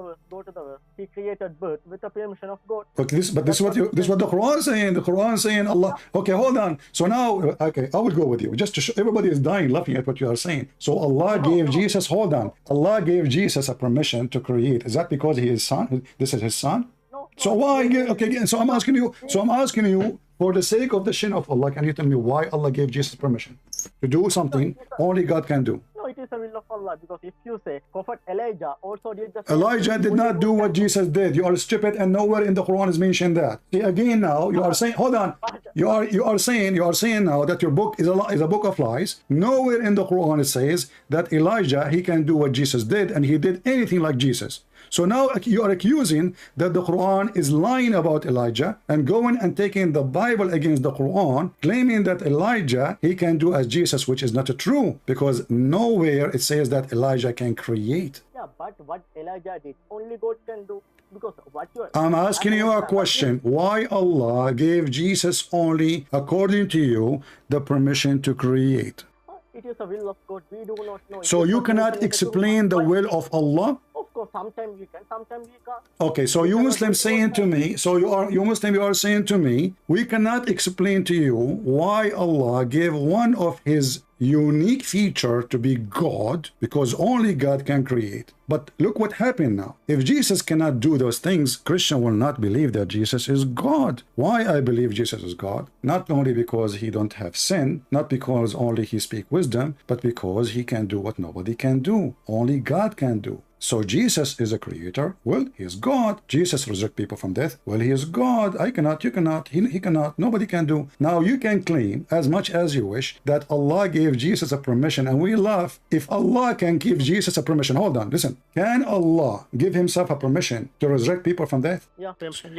the verse. He created birth with the permission of God. Okay, this is what the Quran is saying. The Quran is saying Allah. Okay, hold on. So now, okay, I will go with you. Just to show, everybody is dying laughing at what you are saying. So Allah gave Jesus. Hold on. Allah gave Jesus a permission to create. Is that because he is son? This is his son. No. So why? Okay, so I'm asking you. For the sake of the shin of Allah, can you tell me why Allah gave Jesus permission to do something only God can do? No, it is the will of Allah, because if you say Prophet Elijah also did the Elijah did not do what Jesus did. You are stupid, and nowhere in the Quran is mentioned that. See, again now you are saying, hold on, you are saying now that your book is a book of lies. Nowhere in the Quran it says that Elijah, he can do what Jesus did, and he did anything like Jesus. So now you are accusing that the Quran is lying about Elijah and going and taking the Bible against the Quran, claiming that Elijah, he can do as Jesus, which is not true, because nowhere it says that Elijah can create. Yeah, but what Elijah did, only God can do. Because what you are... I'm asking you a question. Why Allah gave Jesus only, according to you, the permission to create? it is a will of God. We do not know. So you cannot explain the will of Allah? Of course, sometimes we can, sometimes we can't. Okay, so you Muslims saying to me, you are saying to me, we cannot explain to you why Allah gave one of his unique feature to be God, because only God can create. But look what happened now. If Jesus cannot do those things, Christian will not believe that Jesus is God. Why I believe Jesus is God? Not only because he don't have sin, not because only he speak wisdom, but because he can do what nobody can do. Only God can do. So Jesus is a creator. Well, he is God. Jesus resurrect people from death. Well, he is God. I cannot, you cannot, he cannot, nobody can do. Now you can claim as much as you wish that Allah gave Jesus a permission, and we laugh. If Allah can give Jesus a permission, hold on, listen. Can Allah give himself a permission to resurrect people from death? Yeah,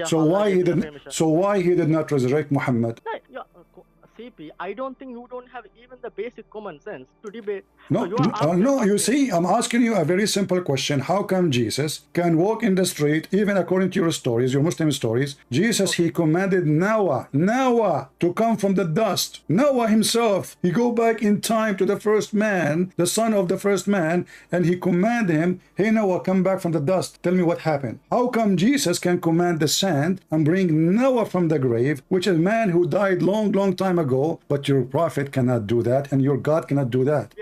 So Allah why he gave the didn't? permission. So why he did not resurrect Muhammad? Yeah, CP, I don't think you don't have even the basic common sense to debate. No, So you are asking no, you something. see, I'm asking you a very simple question. How come Jesus can walk in the street, even according to your stories, your Muslim stories? Jesus, he commanded Noah to come from the dust. Noah himself, he go back in time to the first man, the son of the first man, and he command him, hey Noah, come back from the dust. Tell me what happened. How come Jesus can command the sand and bring Noah from the grave, which is a man who died long time ago, but your prophet cannot do that, and your God cannot do that?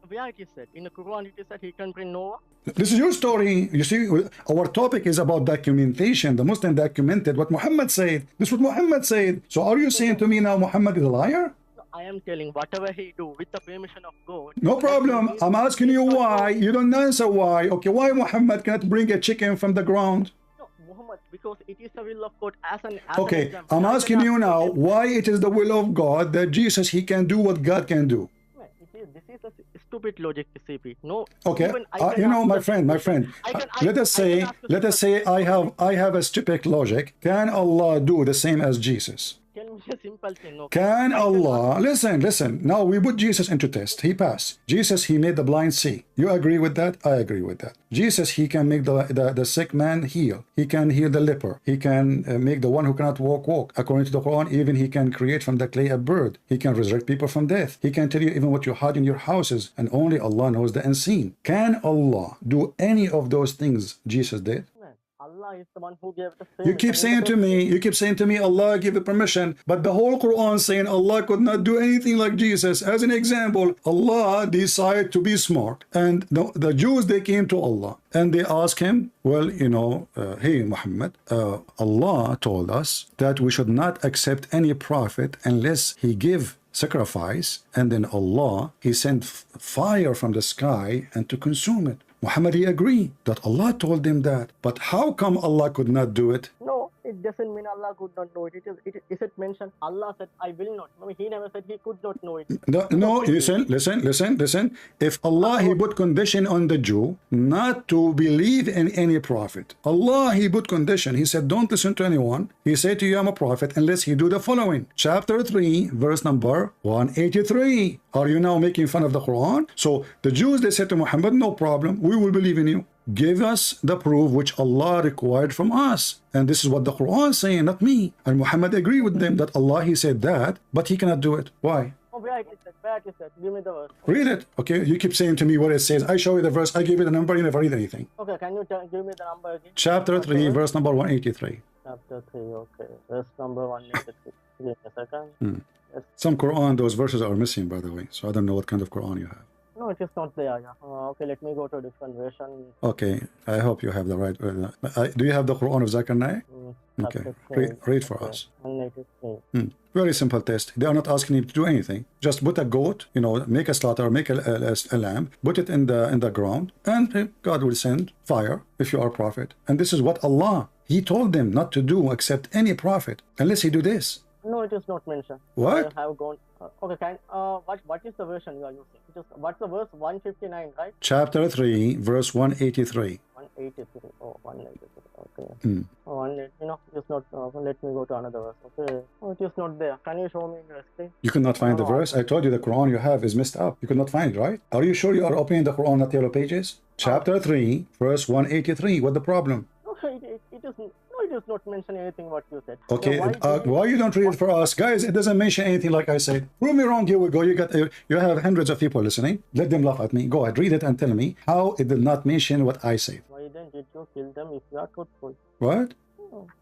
Where it is said? In the Quran it is said he can bring Noah? This is your story. You see, our topic is about documentation. The Muslim documented what Muhammad said. This is what Muhammad said. So are you saying to me now Muhammad is a liar? No, I am telling whatever he do with the permission of God. No problem. I'm asking you why. You don't answer why. Okay, why Muhammad cannot bring a chicken from the ground? No, Muhammad, because it is the will of God as an Okay, example. I'm I asking can you ask now you- why it is the will of God that Jesus, he can do what God can do. This is a stupid logic, CP. No. Okay, even I can you know, ask my the friend, I can- let us I can say, ask the simple- I have a stupid logic. Can Allah do the same as Jesus? Tell me a simple thing. No. Can I can Allah, listen, now we put Jesus into test. He passed. Jesus, he made the blind see. You agree with that? I agree with that. Jesus, he can make the sick man heal. He can heal the leper. He can make the one who cannot walk. According to the Quran, even he can create from the clay a bird. He can resurrect people from death. He can tell you even what you hide in your houses, and only Allah knows the unseen. Can Allah do any of those things Jesus did? Man, Allah is the one who gave the You keep saying to me, Allah gave the permission, but the whole Quran saying Allah could not do anything like Jesus. As an example, Allah decided to be smart, and the Jews, they came to Allah and they asked him, well, you know, hey Muhammad, Allah told us that we should not accept any prophet unless he give sacrifice, and then Allah, he sent fire from the sky and to consume it. Muhammad, he agreed that Allah told him that. But how come Allah could not do it? No, it doesn't mean Allah could not know it. Is it mentioned? Allah said, I will not. I mean, he never said he could not know it. No, listen. If Allah, he put condition on the Jew not to believe in any prophet. Allah, he put condition. He said, don't listen to anyone. He said to you, I'm a prophet, unless he do the following. Chapter 3, verse number 183. Are you now making fun of the Quran? So the Jews, they said to Muhammad, no problem, we will believe in you. Give us the proof which Allah required from us. And this is what the Quran is saying, not me. And Muhammad agreed with them that Allah, he said that, but he cannot do it. Why? Oh, where it is said? Give me the verse. Read it. Okay, you keep saying to me what it says. I show you the verse, I give you the number, you never read anything. Okay, can you give me the number again? Chapter 3, verse number 183. Chapter 3, okay. Verse number 183. Give me a second. Yes. Some Quran, those verses are missing, by the way. So I don't know what kind of Quran you have. No, it is not there. Yeah. Okay, let me go to a different version. Okay, I hope you have the right. Do you have the Quran of Zechariah? Okay, read for us. 183. Very simple test. They are not asking him to do anything. Just put a goat, you know, make a slaughter, make a lamb, put it in the ground, and God will send fire if you are a prophet. And this is what Allah, he told them not to do except any prophet unless he do this. No, it is not mentioned. What? I have gone. Okay, what is the version you are using? What's the verse? 159, right? Chapter 3, verse 183. 183. Oh, 183. Okay. Oh, 180. You know, it's not. Let me go to another verse. Okay. Oh, it is not there. Can you show me in your screen? You could not find the verse? I told you the Quran you have is messed up. You could not find it, right? Are you sure you are opening the Quran, not yellow pages? Chapter 3, verse 183. What the problem? No, it is not mention anything what you said. Okay, Then why you don't read it for us, guys? It doesn't mention anything like I said. Prove me wrong. Here we go. You have hundreds of people listening. Let them laugh at me. Go ahead, read it and tell me how it did not mention what I said. Why then did you kill them if you are truthful? What?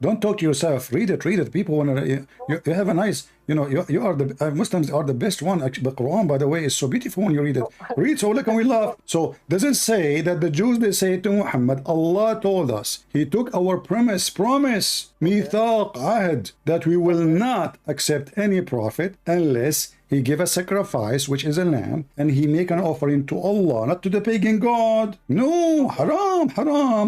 Don't talk to yourself. Read it. Read it. People want to. You have a nice. You are the Muslims are the best one. Actually, the Quran, by the way, is so beautiful when you read it. Read so look and we laugh. So does it say that the Jews they say to Muhammad? Allah told us He took our promise, mithaq, ahd, that we will not accept any prophet unless He give a sacrifice, which is a lamb, and he make an offering to Allah, not to the pagan god. No, haram.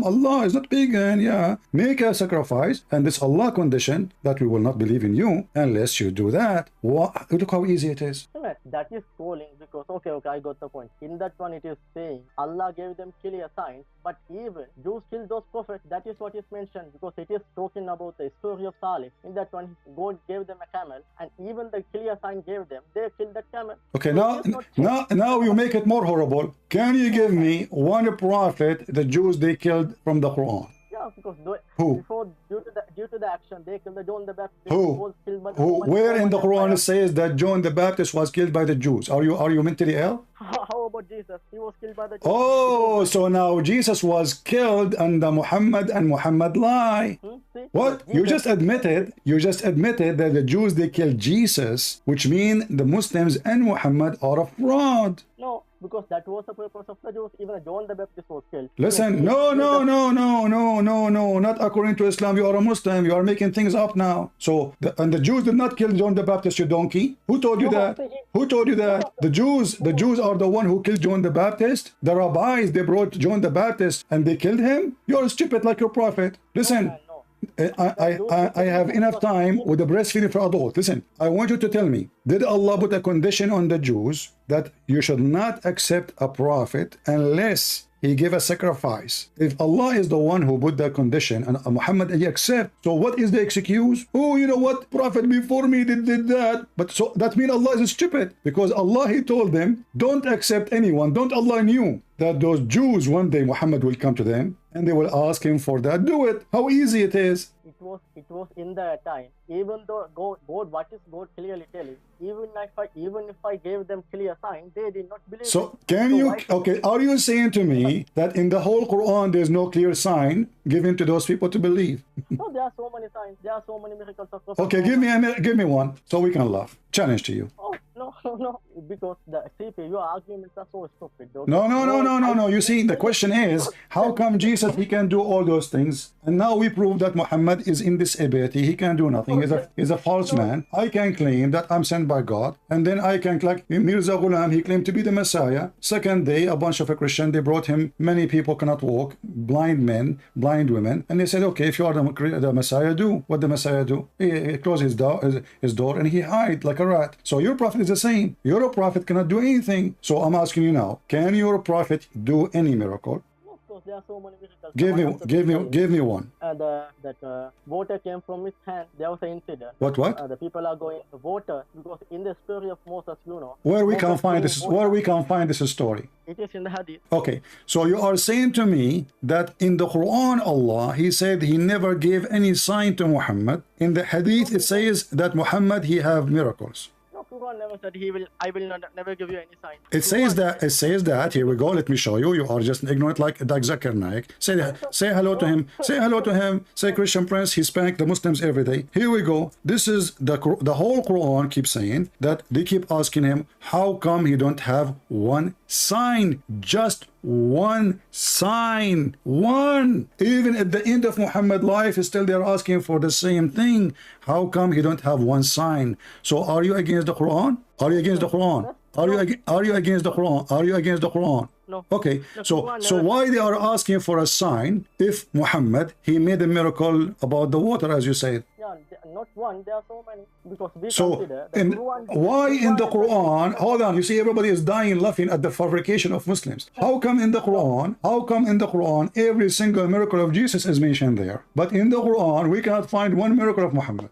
Allah is not pagan. Yeah, make a sacrifice, and this Allah condition that we will not believe in you unless you do that. What? Look how easy it is. That is calling because okay, I got the point. In that one, it is saying Allah gave them clear signs, but even Jews killed those prophets. That is what is mentioned because it is talking about the story of Salih. In that one, God gave them a camel, and even the clear sign gave them. They killed that camel. Okay, now you make it more horrible. Can you give me one prophet the Jews they killed from the Quran? Yeah, because before due to the action they killed the John the Baptist. Who? Was killed by Who? Where in the Quran it says that John the Baptist was killed by the Jews? Are you mentally ill? How about Jesus? He was killed by the Jews. Oh, so now Jesus was killed under Muhammad and Muhammad lie. See? What? You just admitted that the Jews they killed Jesus, which mean the Muslims and Muhammad are a fraud. No, because that was the purpose of the Jews. Even John the Baptist was killed. Listen, no, not according to Islam. You are a Muslim. You are making things up now. So, and the Jews did not kill John the Baptist, you donkey. Who told you that? Who told you that? The Jews are the one who killed John the Baptist. The rabbis, they brought John the Baptist and they killed him. You're stupid like your prophet. Listen. I have enough time with the breastfeeding for adults. Listen, I want you to tell me, did Allah put a condition on the Jews that you should not accept a prophet unless he gave a sacrifice? If Allah is the one who put that condition and Muhammad he accept, so what is the excuse? Oh, you know what? Prophet before me did that. But so that means Allah is stupid because Allah he told them, don't accept anyone. Don't Allah knew that those Jews one day Muhammad will come to them and they will ask him for that. Do it. How easy it is. It was in the time. Even though God, what is God clearly telling? Even if I gave them clear sign, they did not believe. So are you saying to me that in the whole Quran there's no clear sign given to those people to believe? No, there are so many signs. There are so many miracles of Prophet. Okay, give me one so we can laugh. Challenge to you. Oh, no, because the CP, your arguments are so stupid. No. You see, the question is, how come Jesus he can do all those things, and now we prove that Muhammad is in this ability, he can do nothing. He's a false man. I can claim that I'm sent by God, and then I can like Mirza Ghulam, he claimed to be the Messiah. Second day, a bunch of a Christian, they brought him, many people cannot walk, blind men, blind women, and they said, okay, if you are the Messiah, do what the Messiah do. He closed his door and he hide like a rat. So your prophet is the same. Your prophet cannot do anything. So I'm asking you now, can your prophet do any miracle? Of course, there are so many miracles. Give me one. That water came from his hand. There was an incident. What? The people are going water because in the story of Moses, where we can find this story. It is in the Hadith. Okay, so you are saying to me that in the Quran, Allah he said he never gave any sign to Muhammad. In the Hadith, it says that Muhammad he have miracles. Quran never said I will never give you any sign. It says that. Here we go. Let me show you. You are just ignorant like Zakir Naik. Say hello to him. Say hello to him. Say Christian Prince. He spanked the Muslims every day. Here we go. This is the whole Quran keeps saying that they keep asking him, how come he don't have one sign? Just one sign. One. Even at the end of Muhammad's life, still they're asking for the same thing. How come he don't have one sign? So are you against the Quran? Are you against the Quran? Are you against the Quran? Are you against the Quran? No. Okay. So why they are asking for a sign if Muhammad he made a miracle about the water, as you said? Yeah, not one. There are so many. Because we consider why in the Quran? Hold on. You see, everybody is dying laughing at the fabrication of Muslims. How come in the Quran every single miracle of Jesus is mentioned there, but in the Quran we cannot find one miracle of Muhammad?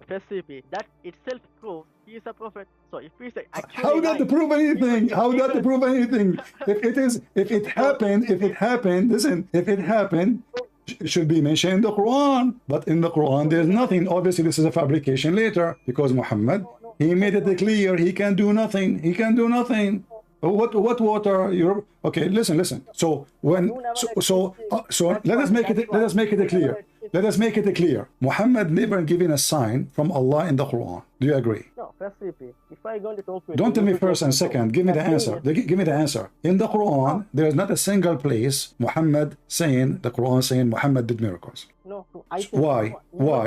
SCP, that itself proves he is a prophet. So if he say actually How that to prove anything? How that to prove anything? If it happened, listen, if it happened, it should be mentioned in the Quran. But in the Quran, there's nothing. Obviously, this is a fabrication later because Muhammad, he made it clear he can do nothing. He can do nothing. What water? You're okay. Listen. So when so let us make it clear. Let us make it clear. Muhammad never given a sign from Allah in the Quran. Do you agree? No, SCP. If I'm going to talk with Don't tell me first and second. Give me the answer. Give me the answer. In the Quran, there is not a single place Muhammad saying, the Quran saying Muhammad did miracles. No, I think Why?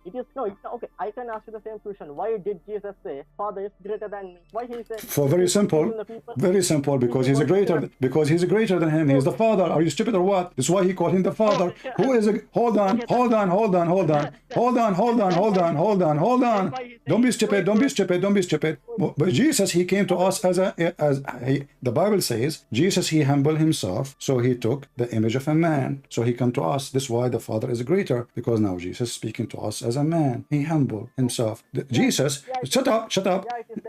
It is no. It's not, okay. I can ask you the same question. Why did Jesus say, "Father is greater than me"? Why he said? For very simple, because he's greater than him. He's the Father. Are you stupid or what? That's why he called him the Father. Who is a? Hold on. Don't be stupid. But Jesus, he came to us the Bible says, Jesus, he humbled himself, so he took the image of a man. So he come to us. This is why the Father is greater, because now Jesus is speaking to us as a man. He humbled himself. Jesus, shut up.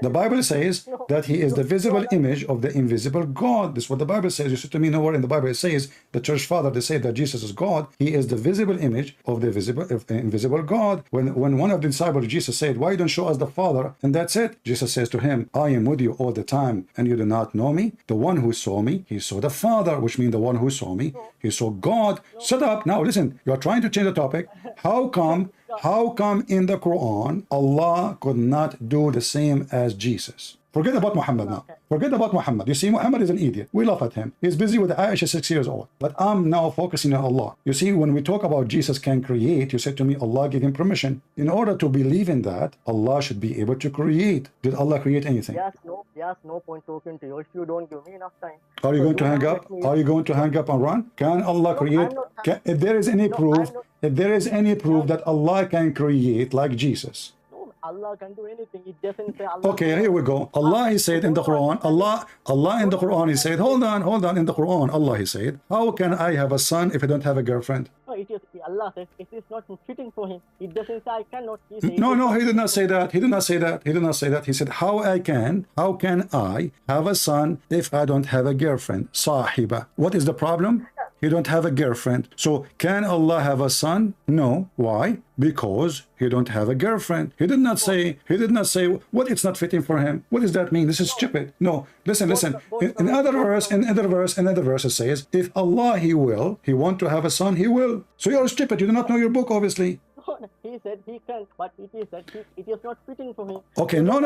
The Bible says that he is the visible image of the invisible God. This is what the Bible says. You said to me, nowhere in the Bible it says, the church father, they say that Jesus is God. He is the visible image of the invisible God. When one of the disciples of Jesus said, why don't you show us the Father? And that's it. Jesus says to him, I am with you all the time, and you do not know me. The one who saw me, he saw the Father, which means the one who saw me, he saw God. Shut up. Now listen, you are trying to change the topic. How come in the Quran Allah could not do the same as Jesus? Forget about Muhammad now. Forget about Muhammad. You see, Muhammad is an idiot. We laugh at him. He's busy with Aisha, 6 years old. But I'm now focusing on Allah. You see, when we talk about Jesus can create, you said to me, Allah gave him permission. In order to believe in that, Allah should be able to create. Did Allah create anything? Yes, no point talking to you if you don't give me enough time. Are you going to hang up? Are you going to hang up and run? Can Allah create? If there is any proof, that Allah can create like Jesus, Allah can do anything. It doesn't say Allah. Okay, here we go. Allah, he said in the Quran, Allah in the Quran, he said, hold on, in the Quran, Allah, he said, how can I have a son if I don't have a girlfriend? No, it is, Allah says, it is not fitting for him. It doesn't say I cannot. No, he did not say that. He did not say that. He said, how can I have a son if I don't have a girlfriend? Sahiba. What is the problem? He don't have a girlfriend. So can Allah have a son? No. Why? Because he don't have a girlfriend. He did not say what it's not fitting for him. What does that mean? This is stupid. No, listen. In another verse it says, if Allah he want to have a son, he will. So you're stupid. You do not know your book, obviously. He said he can, but it is that it is not fitting for him. Okay, no.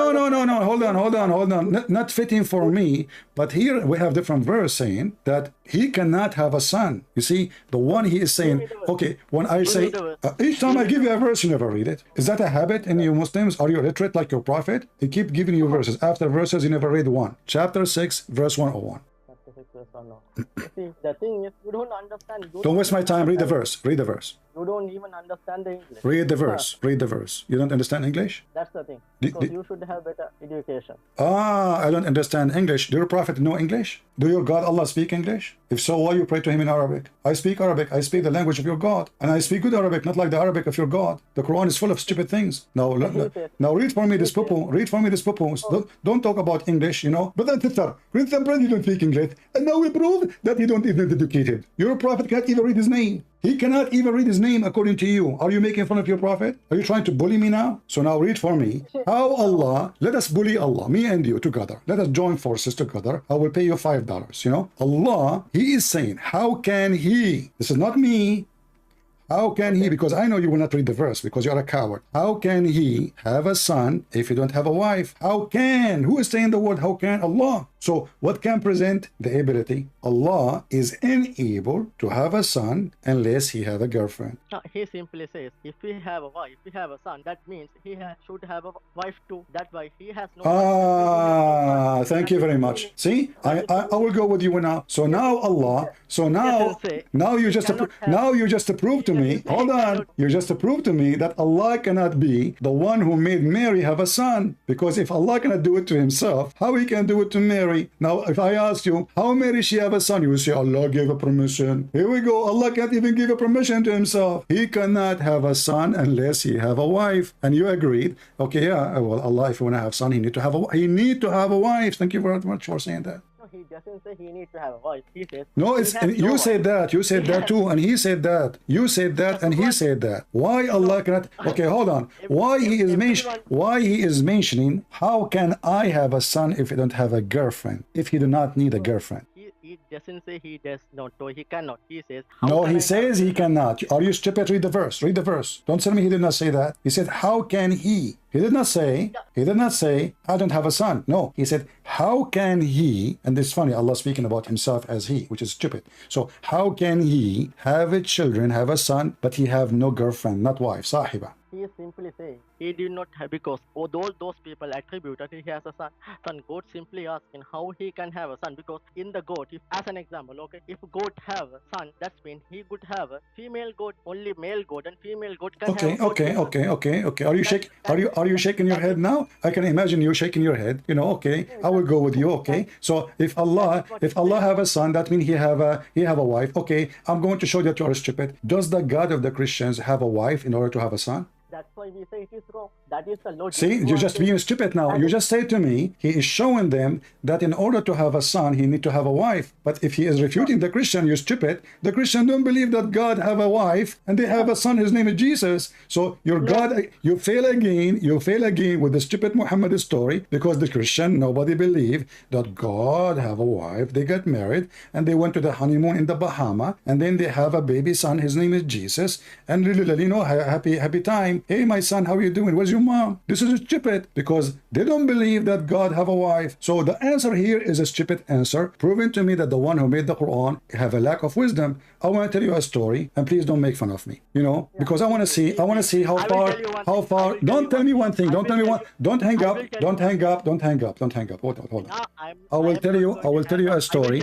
Hold on. Not fitting for me. But here we have different verse saying that he cannot have a son. You see, the one he is saying. Okay, when I say each time I give you a verse, you never read it. Is that a habit in you Muslims? Are you illiterate like your prophet? He keep giving you verses. After verses, you never read one. Chapter 6, verse 101. See, the thing is, you don't understand. Don't waste my time. Read the verse. You don't even understand the English. Read the verse. You don't understand English? That's the thing. Because you should have better education. I don't understand English. Do your prophet know English? Do your God Allah speak English? If so, why you pray to him in Arabic? I speak Arabic. I speak the language of your God. And I speak good Arabic, not like the Arabic of your God. The Quran is full of stupid things. Now read for me this poo. Don't talk about English, you know. But then sister, Christian Prince, you don't speak English. And now we prove that he don't even educated. Your prophet can't even read his name. He cannot even read his name according to you. Are you making fun of your prophet? Are you trying to bully me now? So now read for me. How Allah, let us bully Allah, me and you together. Let us join forces together. I will pay you $5. You know, Allah, he is saying, how can he? This is not me. How can he? Because I know you will not read the verse because you are a coward. How can he have a son if you don't have a wife? How can? Who is saying the word how can? Allah. So what can present the ability? Allah is unable to have a son unless he have a girlfriend. He simply says, if we have a wife, if we have a son, that means he should have a wife too. That's why he has no wife. Thank you very much. See, I will go with you now. So now Allah, now you just prove to me, hold on, you just prove to me that Allah cannot be the one who made Mary have a son. Because if Allah cannot do it to himself, how he can do it to Mary? Now, if I ask you, how Mary she have a a son, you will say Allah gave a permission. Here we go. Allah can't even give a permission to himself. He cannot have a son unless he have a wife. And you agreed. Okay, yeah. Well, Allah, if you want to have son, he need to have a wife. Thank you very much for saying that. He doesn't say he needs to have a wife. He says no, it's you said that. You said that too, and he said that. You said that, and he said that. Why Allah cannot? Okay, hold on. Why he is mentioning? How can I have a son if I don't have a girlfriend? If he do not need a girlfriend? He doesn't say he does not, or he cannot. He says no. He says he cannot. Are you stupid? Read the verse. Read the verse. Don't tell me he did not say that. He said, how can he? He did not say, I don't have a son. No, he said, how can he, and it's funny, Allah speaking about himself as he, which is stupid. So how can he have a children, have a son, but he have no girlfriend, not wife, sahiba? He is simply saying he did not have, because all those people attribute that he has a son. God simply asking how he can have a son, because in the goat, if as an example, okay, if goat have a son, that means he could have a female goat, only male goat, and female goat can have a okay. Are you shaking your head now? I can imagine you shaking your head. You know, okay, I will go with you. Okay, so if Allah have a son, that means he have a wife. Okay, I'm going to show that you are stupid. Does the God of the Christians have a wife in order to have a son? That's why we say it is wrong. That is the logic. See, you're just being stupid now. You just say to me, he is showing them that in order to have a son, he need to have a wife. But if he is refuting the Christian, you're stupid. The Christian don't believe that God have a wife and they have a son. His name is Jesus. So your God, you fail again. You fail again with the stupid Muhammad story, because the Christian, nobody believe that God have a wife. They got married and they went to the honeymoon in the Bahama, and then they have a baby son. His name is Jesus, and you know, happy time. Hey, my son, how are you doing? Where's your mom? This is stupid, because they don't believe that God have a wife. So the answer here is a stupid answer, proving to me that the one who made the Quran have a lack of wisdom. I want to tell you a story, and please don't make fun of me, you know, because I want to see how far. Don't tell me one thing. Don't tell me one. Don't hang up. Don't hang up. Hold on. I will tell you a story.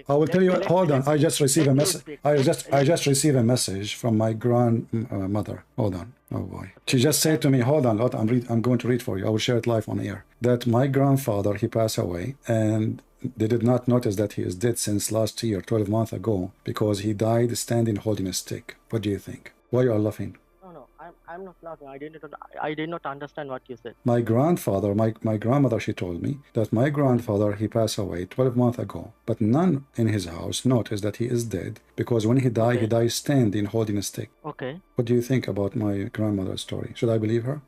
I will tell you. Hold on. I just received a message. I just received a message from my grandmother. Hold on. Oh boy. She just said to me, hold on, I'm going to read for you. I will share it live on air. That my grandfather, he passed away, and they did not notice that he is dead since last year, 12 months ago, because he died standing holding a stick. What do you think? Why you are laughing? No, I'm not laughing. I did not understand what you said. My grandfather, my grandmother, she told me that my grandfather, he passed away 12 months ago, but none in his house noticed that he is dead, because when he died, he died standing holding a stick. Okay. What do you think about my grandmother's story? Should I believe her?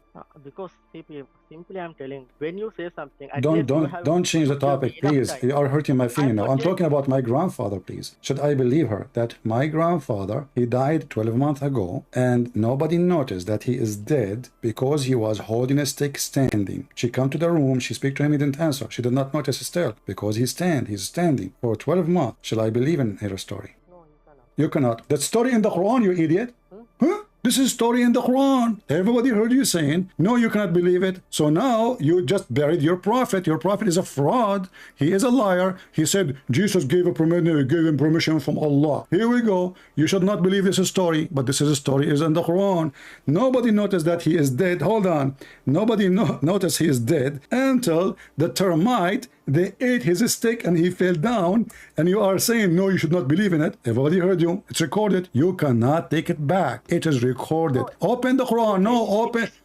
Because simply I'm telling, when you say something, don't change the topic, please. You are hurting my feeling now. I'm talking about my grandfather, please. Should I believe her that my grandfather, he died 12 months ago, and nobody noticed that he is dead because he was holding a stick standing? She come to the room, she speak to him, he didn't answer. She did not notice still, because he's standing for 12 months. Shall I believe in her story? No, you cannot. You cannot. That story in the Quran, you idiot. Huh? This is story in the Quran. Everybody heard you saying, no, you cannot believe it. So now you just buried your prophet. Your prophet is a fraud. He is a liar. He said Jesus gave him permission from Allah. Here we go. You should not believe this story, but this is a story is in the Quran. Nobody noticed that he is dead. Hold on. Nobody noticed he is dead until the termite, they ate his stick and he fell down, and you are saying, no, you should not believe in it. Everybody heard you. It's recorded. You cannot take it back. It is recorded. Open the Quran. No,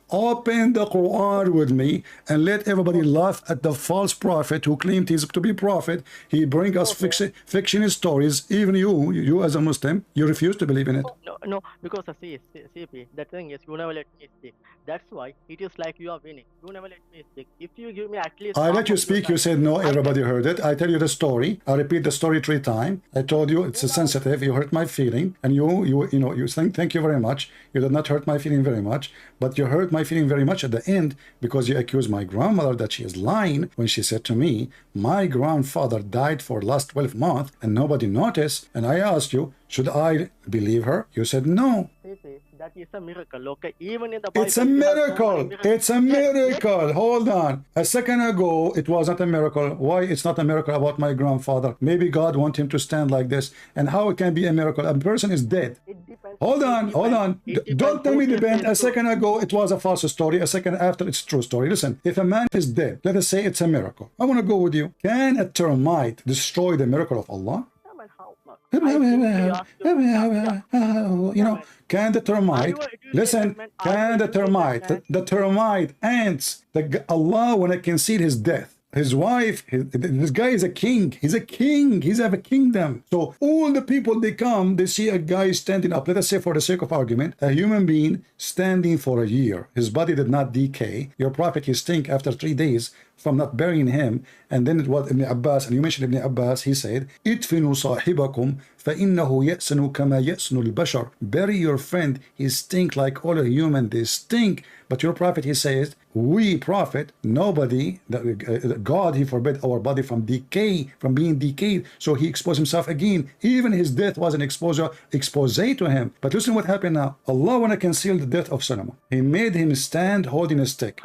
open the Quran with me and let everybody laugh at the false prophet who claimed he's to be prophet. He bring us fiction stories. Even you as a Muslim, you refuse to believe in it. No, because see, the thing is, you never let me speak. That's why it is like you are winning. You never let me speak. If you give me at least... I let you speak, you said no, everybody heard it. I tell you the story. I repeat the story 3 times. I told you it's sensitive. You hurt my feeling. And you thank you very much. You did not hurt my feeling very much. But you hurt my feeling very much at the end, because you accused my grandmother that she is lying when she said to me, my grandfather died for last 12 months and nobody noticed. And I asked you, should I believe her? You said no. That is a miracle, okay? Even in the Bible, it's a miracle. It's a miracle. Hold on. A second ago, it was not a miracle. Why it's not a miracle about my grandfather? Maybe God want him to stand like this. And how it can be a miracle? A person is dead. Hold on. Don't tell me depend. A second ago, it was a false story. A second after, it's true story. Listen, if a man is dead, let us say it's a miracle. I want to go with you. Can a termite destroy the miracle of Allah? You know, can the termite, listen, can the termite, ants, Allah when I conceal his death, his wife, this guy is a king. He's a king. He's have a kingdom. So all the people, they come, they see a guy standing up. Let us say, for the sake of argument, a human being standing for a year. His body did not decay. Your prophet, he stink after 3 days from not burying him. And then it was Ibn Abbas, and you mentioned Ibn Abbas, he said, "Idfinu sahibakum فَإِنَّهُ يَأْسَنُ كَمَا يَأْسَنُ الْبَشَرِ." Bury your friend, he stink like all a human, they stink. But your prophet, he says, we prophet, nobody, God, he forbid our body from decay, from being decayed. So he exposed himself again. Even his death was an expose to him. But listen what happened now. Allah wanna conceal the death of Solomon. He made him stand holding a stick.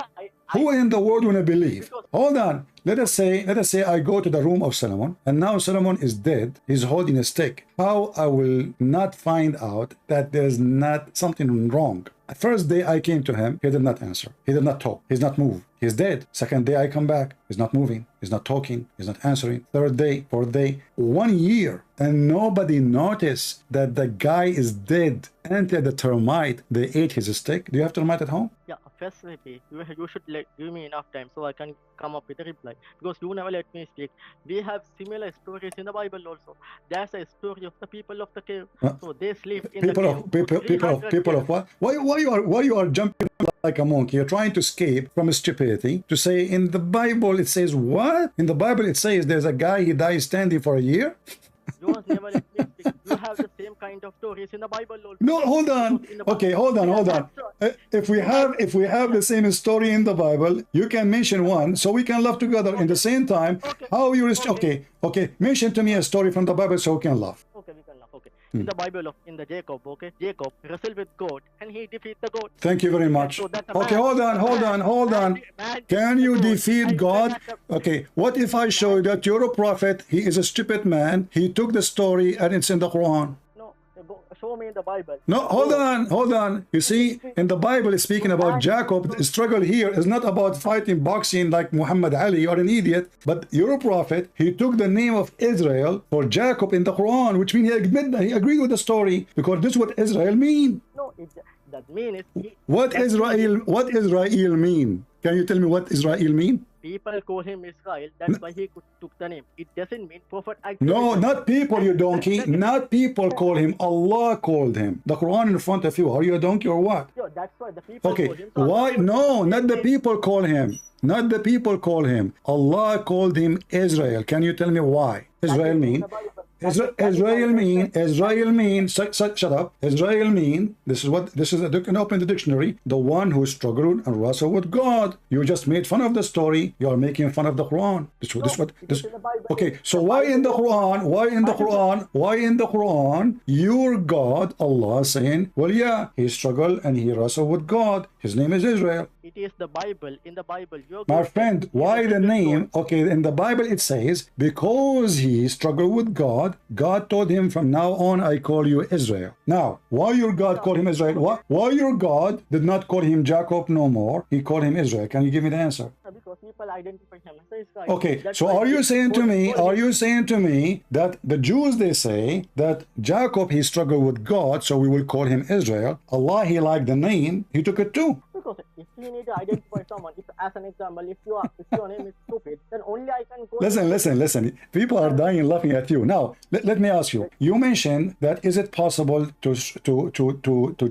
Who in the world wanna believe? Hold on. Let us say I go to the room of Solomon, and now Solomon is dead. He's holding a stick. How I will not find out that there's not something wrong? First day I came to him, he did not answer. He did not talk. He's not moved. He's dead. Second day I come back. He's not moving. He's not talking. He's not answering. Third day, fourth day, 1 year. And nobody noticed that the guy is dead. Until the termite, they ate his stick. Do you have termite at home? Yeah, firstly, you should give me enough time so I can come up with a reply. Because you never let me speak. We have similar stories in the Bible also. There's a story of the people of the cave. So they sleep in the cave. People of what? Why you are jumping like a monkey? You're trying to escape from stupidity to say in the Bible it says what? In the Bible it says there's a guy, he dies standing for a year? You must never let me speak. You have the same kind of stories in the Bible also. No, hold on. Okay, hold on. If we have the same story in the Bible, you can mention one so we can laugh together in the same time. How you okay, mention to me a story from the Bible so we can laugh. Okay, we can laugh. Okay. In the Bible in the Jacob, okay? Jacob wrestled with God and he defeated the God. Thank you very much. Okay, hold on. Can you defeat God? Okay, what if I show you that you're a prophet, he is a stupid man, he took the story and it's in the Quran? No, show me in the Bible. No, hold on. You see, in the Bible, it's speaking about Jacob. The struggle here is not about fighting boxing like Muhammad Ali or an idiot, but you're a prophet. He took the name of Israel for Jacob in the Quran, which means he agreed with the story because this is what Israel mean. No, that means what Israel mean? Can you tell me what Israel mean? People call him Israel. That's why he took the name. It doesn't mean prophet. No, not people, you donkey. Not people call him. Allah called him. The Quran in front of you. Are you a donkey or what? No, that's why the people call him. So why? No, not the people call him. Not the people call him. Allah called him Israel. Can you tell me why? Israel mean? Israel mean, shut up. Israel mean, this is you can open the dictionary, the one who struggled and wrestled with God. You just made fun of the story. You are making fun of the Quran. Okay, so why in the Quran, your God, Allah saying, well, yeah, he struggled and he wrestled with God. His name is Israel. It is the Bible. In the Bible, my friend, why the name? Okay, in the Bible it says, because he struggled with God, God told him, from now on I call you Israel. Now, why your God called him Israel? Why your God did not call him Jacob no more? He called him Israel. Can you give me the answer? Because people identify him as Israel. Okay, so are you saying to me that the Jews, they say that Jacob, he struggled with God, so we will call him Israel. Allah, he liked the name, he took it too. Because if you need to identify someone, as an example, if your name is stupid, then only I can go. Listen. People are dying laughing at you. Now, let me ask you. You mentioned that is it possible to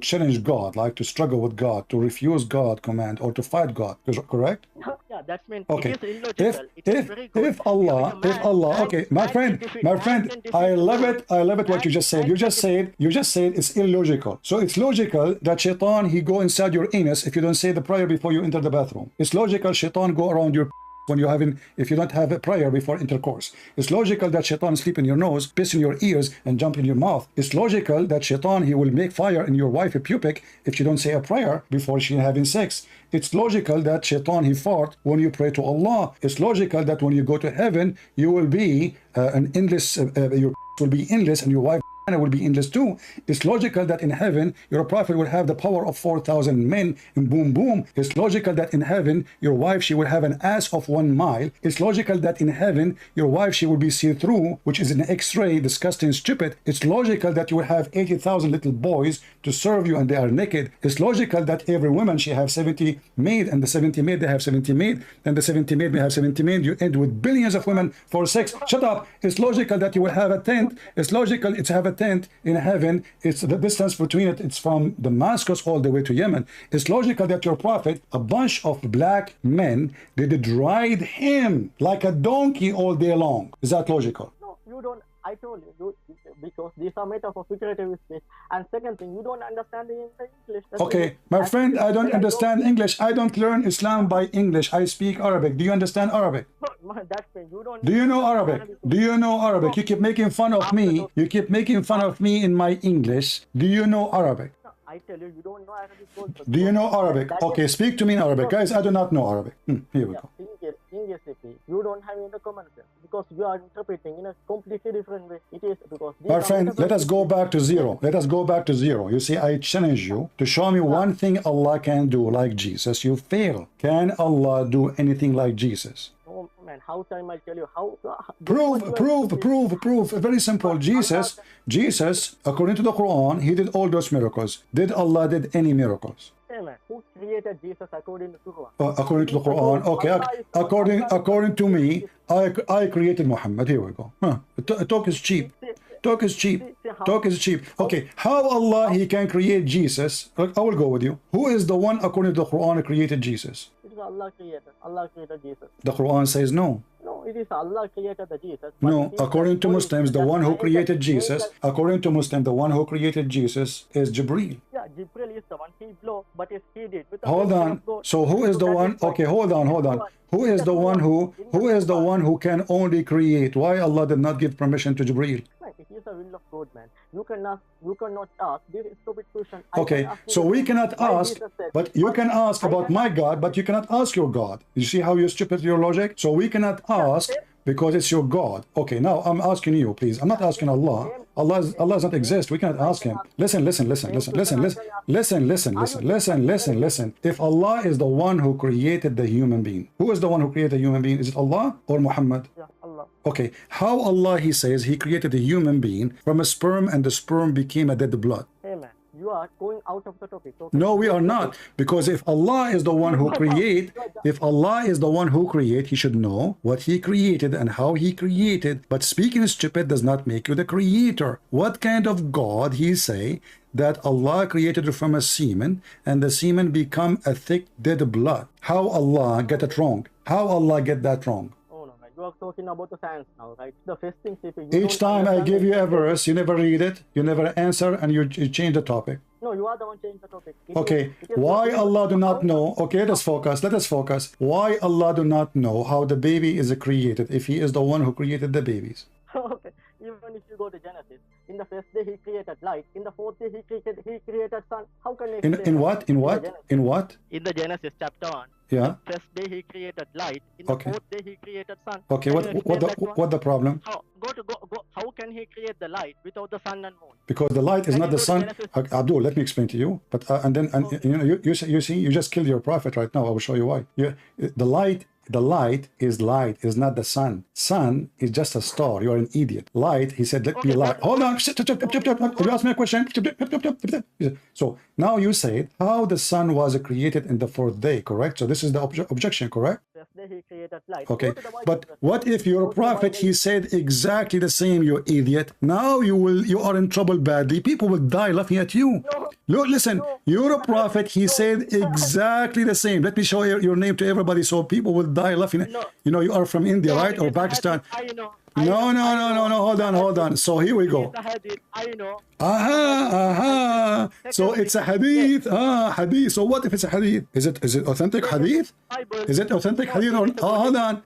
challenge God, like to struggle with God, to refuse God command, or to fight God? Correct? Yeah, that's mean. Okay. It is illogical. If Allah, okay, my friend, I love it what you just said. You just said it's illogical. So it's logical that Shaitan, he go inside your anus if you don't say the prayer before you enter the bathroom. It's logical Shaitan go around your if you don't have a prayer before intercourse. It's logical that Shaitan sleep in your nose, piss in your ears, and jump in your mouth. It's logical that Shaitan, he will make fire in your wife pubic if you don't say a prayer before she having sex. It's logical that Shaitan, he fart when you pray to Allah. It's logical that when you go to heaven, you will be an endless, your will be endless, and your wife it will be endless too. It's logical that in heaven your prophet will have the power of 4,000 men and boom boom. It's logical that in heaven your wife, she will have an ass of 1 mile. It's logical that in heaven your wife, she will be see-through, which is an x-ray, disgusting, stupid. It's logical that you will have 80,000 little boys to serve you and they are naked. It's logical that every woman, she have 70 maid, and the 70 maid, they have 70 maid, and the 70 maid may have 70 maid. You end with billions of women for sex. Shut up. It's logical that you will have a tent. It's logical to have a tent in heaven. It's the distance between it, it's from Damascus all the way to Yemen. It's logical that your prophet, a bunch of black men, they did ride him like a donkey all day long. Is that logical? No, you don't. I told you, because these are metaphors, figurative speech. And second thing, you don't understand the English. That's okay, my friend, I don't understand English. I don't learn Islam by English. I speak Arabic. Do you understand Arabic? That's when you don't. Do you know Arabic? Do you know Arabic? You keep making fun of me. You keep making fun of me in my English. Do you know Arabic? I tell you, you don't know Arabic also. Do you know Arabic? Okay, speak to me in Arabic. Guys, I do not know Arabic. Here we go. English, you don't have in the common sense, because you are interpreting in a completely different way. It is because... Our friend, let us go back to zero. Let us go back to zero. You see, I challenge you to show me one thing Allah can do like Jesus. You fail. Can Allah do anything like Jesus? Oh man, how time I'll tell you how... Prove. Very simple. Jesus, according to the Quran, he did all those miracles. Did Allah did any miracles? Hey man, who created Jesus according to the Quran? According to the Quran, okay. According to me, I created Muhammad. Here we go. Talk is cheap. Talk is cheap. Talk is cheap. Okay, how Allah he can create Jesus? I will go with you. Who is the one according to the Quran created Jesus? It is Allah created. Allah created Jesus. The Quran says no. No, it is Allah created the Jesus. No, according to Muslims, the one who created Jesus, according to Muslims, the one who created Jesus is Jibreel. Yeah, Jibreel is the one he blew, but it's he did. Hold on. So who is the one? Okay, hold on. Who is the one who can only create? Why Allah did not give permission to Jibreel? It is a will of God, man. You cannot ask this stupid question. Okay, so we cannot ask, but you can ask about my God, but you cannot ask your God. You see how you're stupid your logic? So we cannot ask because it's your God. Okay, now I'm asking you, please. I'm not asking Allah. Allah does not exist. We cannot ask him. Listen. If Allah is the one who created the human being, who is the one who created the human being? Is it Allah or Muhammad? Yeah, Allah. Okay, how Allah, he says, he created a human being from a sperm and the sperm became a dead blood. Hey man, you are going out of the topic. Okay? No, we are not. Because if Allah is the one who create, he should know what he created and how he created. But speaking stupid does not make you the creator. What kind of God he say that Allah created from a semen and the semen become a thick dead blood? How Allah get it wrong? How Allah get that wrong? You are talking about the science now, right? The first thing, each time I give you a verse, you never read it, you never answer, and you change the topic. No, you are the one changing the topic. Okay, why Allah do not know? Okay, let us focus. Why Allah do not know how the baby is created if he is the one who created the babies? Okay, even if you go to Genesis, in the first day he created light, in the fourth day he created sun. How can you in what? In the Genesis chapter 1. Yeah. The first day he created light. In the fourth day he created sun. Okay. What the problem? Go. How can he create the light without the sun and moon? Because the light is not the sun. Abdul, let me explain to you. But you see, you just killed your prophet right now. I will show you why. The light is light, is not the sun. Sun is just a star. You are an idiot. Light, he said, let me light. Hold on. You asked me a question. So now you said how the sun was created in the fourth day, correct? So this is the objection, correct? He created light. Okay, but what if your prophet, he said exactly the same, you idiot? Now you are in trouble badly. People will die laughing at you. Look, listen, your prophet, he said exactly the same. Let me show your name to everybody so people will die laughing. You know, you are from India, right? Or Pakistan. No, hold on. So here we go. So it's a hadith. Hadith. So what if it's a hadith? Is it authentic hadith? Is it authentic hadith or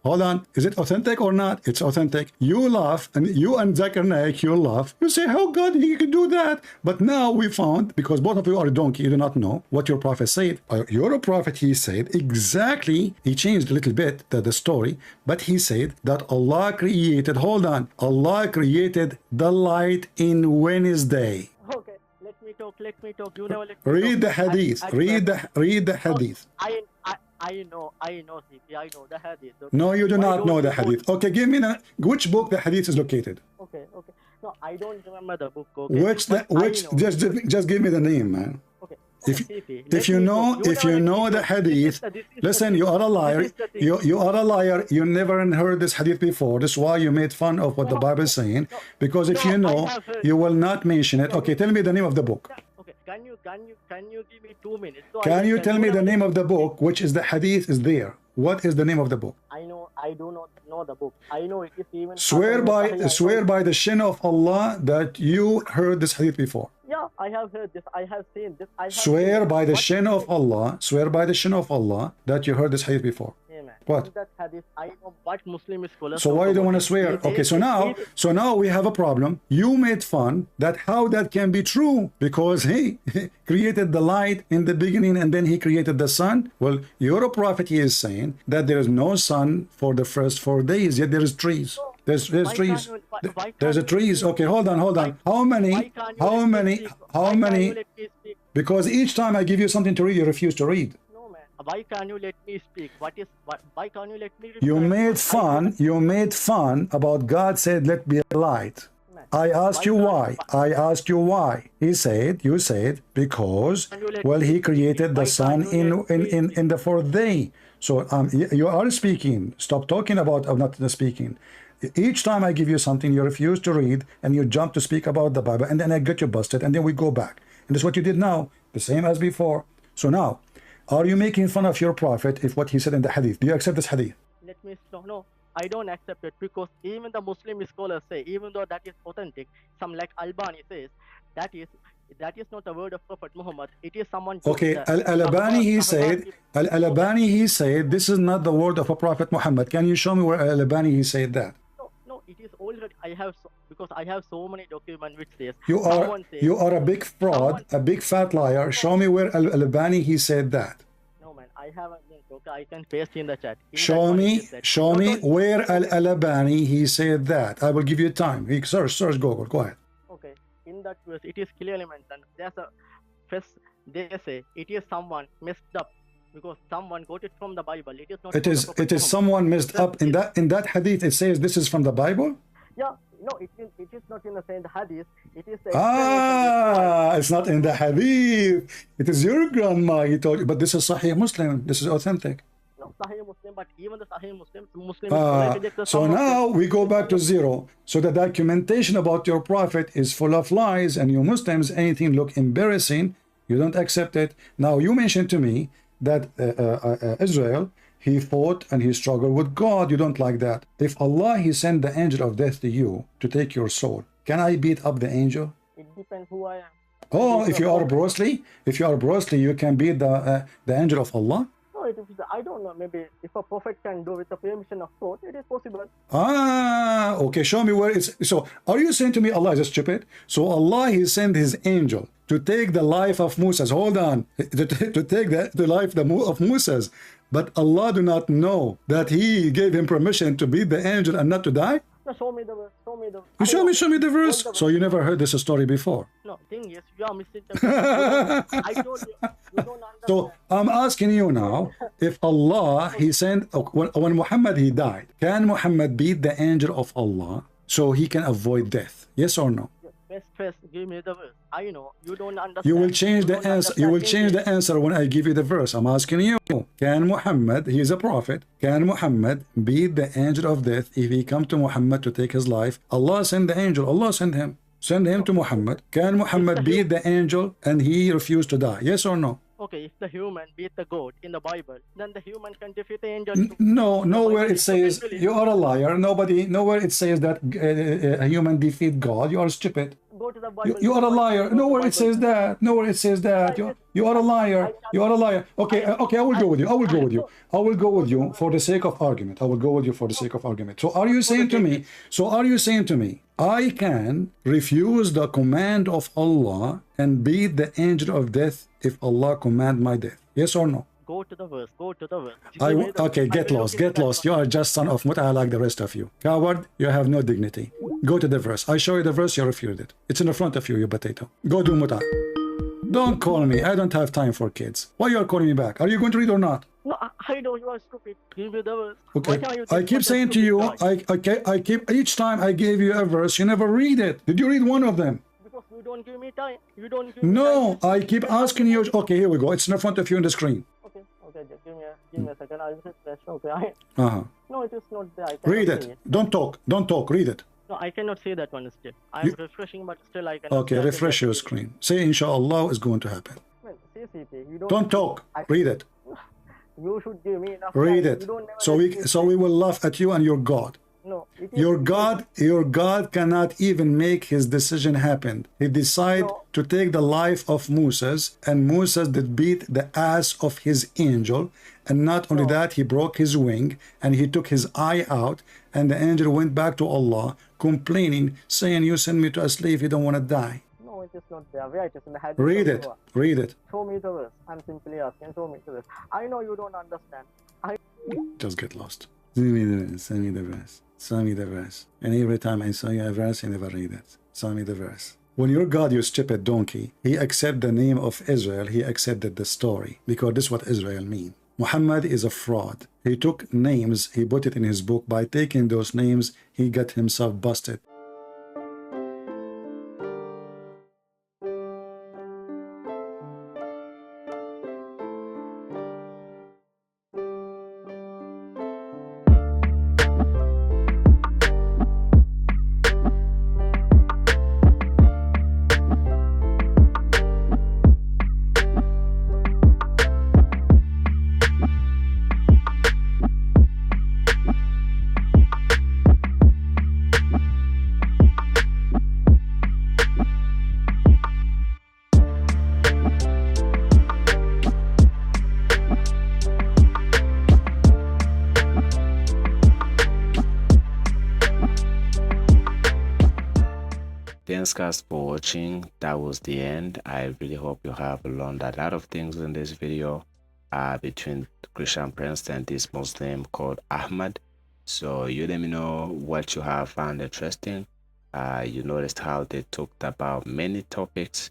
hold on. Is it authentic or not? It's authentic. You laugh, and you and Zakir Naik, you laugh. You say, how God he could do that? But now we found, because both of you are a donkey, you do not know what your prophet said. Your prophet, he said exactly, he changed a little bit the story, but he said that Allah created hold on. Allah created the light in Wednesday. Okay, let me talk. You never let me Read talk. the hadith. Read the hadith. I know, CP, I know the hadith. Okay? No, you do Why not don't know you the quote- hadith. Okay, give me which book the hadith is located. Okay. No, I don't remember the book. Okay. Which But I know. just give me the name, man. Okay. If CP, if you know the hadith, listen, you are a liar. You are a liar. You never heard this hadith before. This is why you made fun of what the Bible is saying. Because if you know, you will not mention it. Okay, tell me the name of the book. Okay, can you give me 2 minutes? So Can you tell me the never name let of the book, which is the hadith is there? What is the name of the book? I do not know the book. I know it is even. Swear by the shin of Allah that you heard this hadith before. Yeah, I have heard this. I have seen this. Swear by the shin of Allah. Swear by the shin of Allah that you heard this hadith before. Yeah, man. What? In that hadith, I know what Muslim scholars. So why you don't want to talk swear? about it. Okay, so now we have a problem. You made fun that how that can be true because he created the light in the beginning and then he created the sun. Well, your prophet he is saying that there is no sun for the first 4 days, yet there is trees. There's trees. There's a trees. Okay, hold on. How many? How many? Because each time I give you something to read, you refuse to read. No, man. Why can't you let me speak? Why can't you let me? You made fun about God said, "Let be light." I asked you why. You said because he created the sun in the 4th day. So you are speaking. Stop talking about not speaking. Each time I give you something, you refuse to read and you jump to speak about the Bible, and then I get you busted, and then we go back. And that's what you did now, the same as before. So now, are you making fun of your prophet if what he said in the hadith? Do you accept this hadith? Let me no. I don't accept it because even the Muslim scholars say, even though that is authentic, some like Albani says that is not the word of Prophet Muhammad. It is someone. Okay, Al-Albani he said this is not the word of a Prophet Muhammad. Can you show me where Al-Albani he said that? No, it is already. Because I have so many documents which says you are a big fraud, a big fat liar. Show me where Al-Albani he said that. No, man, I haven't. Okay, I can paste in the chat. Show me where Al-Albani he said that. I will give you time. Search Google. Go ahead. Okay, in that verse, it is clearly mentioned. There's a first. They say it is someone messed up because someone got it from the Bible. It is not. It is someone messed up in that hadith. It says this is from the Bible. Yeah, no, it is not in the same hadith. It is the it's not in the hadith. It is your grandma. He told you, but this is Sahih Muslim. This is authentic. No, Sahih Muslim, but even the Sahih Muslim. So now we go back to zero. So the documentation about your prophet is full of lies, and you Muslims, anything look embarrassing, you don't accept it. Now you mentioned to me that Israel, he fought and he struggled with God. You don't like that. If Allah, he sent the angel of death to you to take your soul, can I beat up the angel? It depends who I am. Oh, if you are Bruce Lee, you can beat the angel of Allah? No, I don't know. Maybe if a prophet can do with the permission of God, it is possible. Okay. Show me where it's. So, are you saying to me Allah is stupid? So Allah, he sent his angel to take the life of Moses. Hold on, to take the life of Moses. But Allah do not know that he gave him permission to beat the angel and not to die? No, show me the verse. Show me the verse. So you never heard this story before? No, thing is, you are misinterpreting. I told you, you don't understand. So I'm asking you now, if Allah, he sent, when Muhammad, he died, can Muhammad beat the angel of Allah so he can avoid death? Yes or no? First, give me the verse. I know you don't understand. You will change the answer. You will change the answer when I give you the verse. I'm asking you, can Muhammad, he is a prophet, can Muhammad beat the angel of death if he come to Muhammad to take his life? Allah send the angel. Allah send him. Send him to Muhammad. Can Muhammad beat the angel and he refused to die? Yes or no? Okay, if the human beat the God in the Bible, then the human can defeat the angel. No, nowhere it says you are a liar. Nowhere it says that a human defeat God. You are stupid. Go to the Bible. You are a liar. Nowhere it says that. Nowhere it says that. You are a liar. You are a liar. Okay, I will go with you. I will go with you for the sake of argument. So are you saying to me, I can refuse the command of Allah and beat the angel of death if Allah command my death? Yes or no? Go to the verse. Go to the verse. Give me the Okay, verse. I get will look lost, into get that lost. one. You are just son of Mut'a like the rest of you. Coward, you have no dignity. Go to the verse. I show you the verse, you refute it. It's in the front of you, you potato. Go do Mut'a. Don't call me. I don't have time for kids. Why you are calling me back? Are you going to read or not? No, I know you are stupid. Give me the verse. Okay. Why are you I keep such a saying to stupid you, guy? I keep, each time I gave you a verse, you never read it. Did you read one of them? Because you don't give me time. You don't give me No, time. I keep asking you. Okay, here we go. It's in front of you on the screen. Okay, just give me a second. I'll refresh. Okay, Uh-huh. no, it is not there. I cannot Read see it. Don't talk. Read it. No, I cannot see that one still. I am refreshing, but still I cannot. Okay, refresh your screen. Say, inshallah, is going to happen. Well, CCP, you Don't talk. Read it. You should give me enough Read time. it. You don't never So let me we will laugh at you and your God. No, it is, Your God cannot even make his decision happen. He decided No. to take the life of Moses, and Moses did beat the ass of his angel. And not only that, he broke his wing and he took his eye out, and the angel went back to Allah complaining, saying, you send me to a slave, you don't want to die. No, it is not there. Where it is in the hadith. Read of it. Noah. Read it. Show me the verse. I'm simply asking. Show me the verse. I know you don't understand. Just get lost. Send me the verse. Send me the verse. Send me the verse. And every time I saw you a verse, you never read it. Send me the verse. When your God, you stupid donkey, he accepted the name of Israel, he accepted the story. Because this is what Israel means. Muhammad is a fraud. He took names, he put it in his book. By taking those names, he got himself busted. Thanks guys for watching. That was the end. I really hope you have learned a lot of things in this video between Christian Prince and this Muslim called Ahmad. So you let me know what you have found interesting. You noticed how they talked about many topics.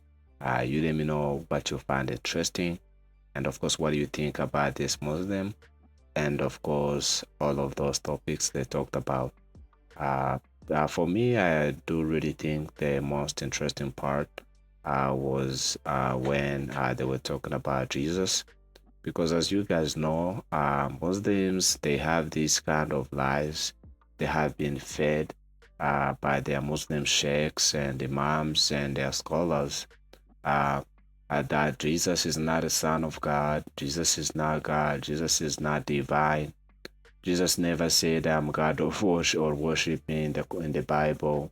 You let me know what you found interesting, and of course what do you think about this Muslim, and of course all of those topics they talked about. For me, I do really think the most interesting part was when they were talking about Jesus, because as you guys know, Muslims, they have these kind of lies. They have been fed by their Muslim sheikhs and imams and their scholars that Jesus is not a son of God, Jesus is not God, Jesus is not divine. Jesus never said I'm God of worship or worship me in the Bible.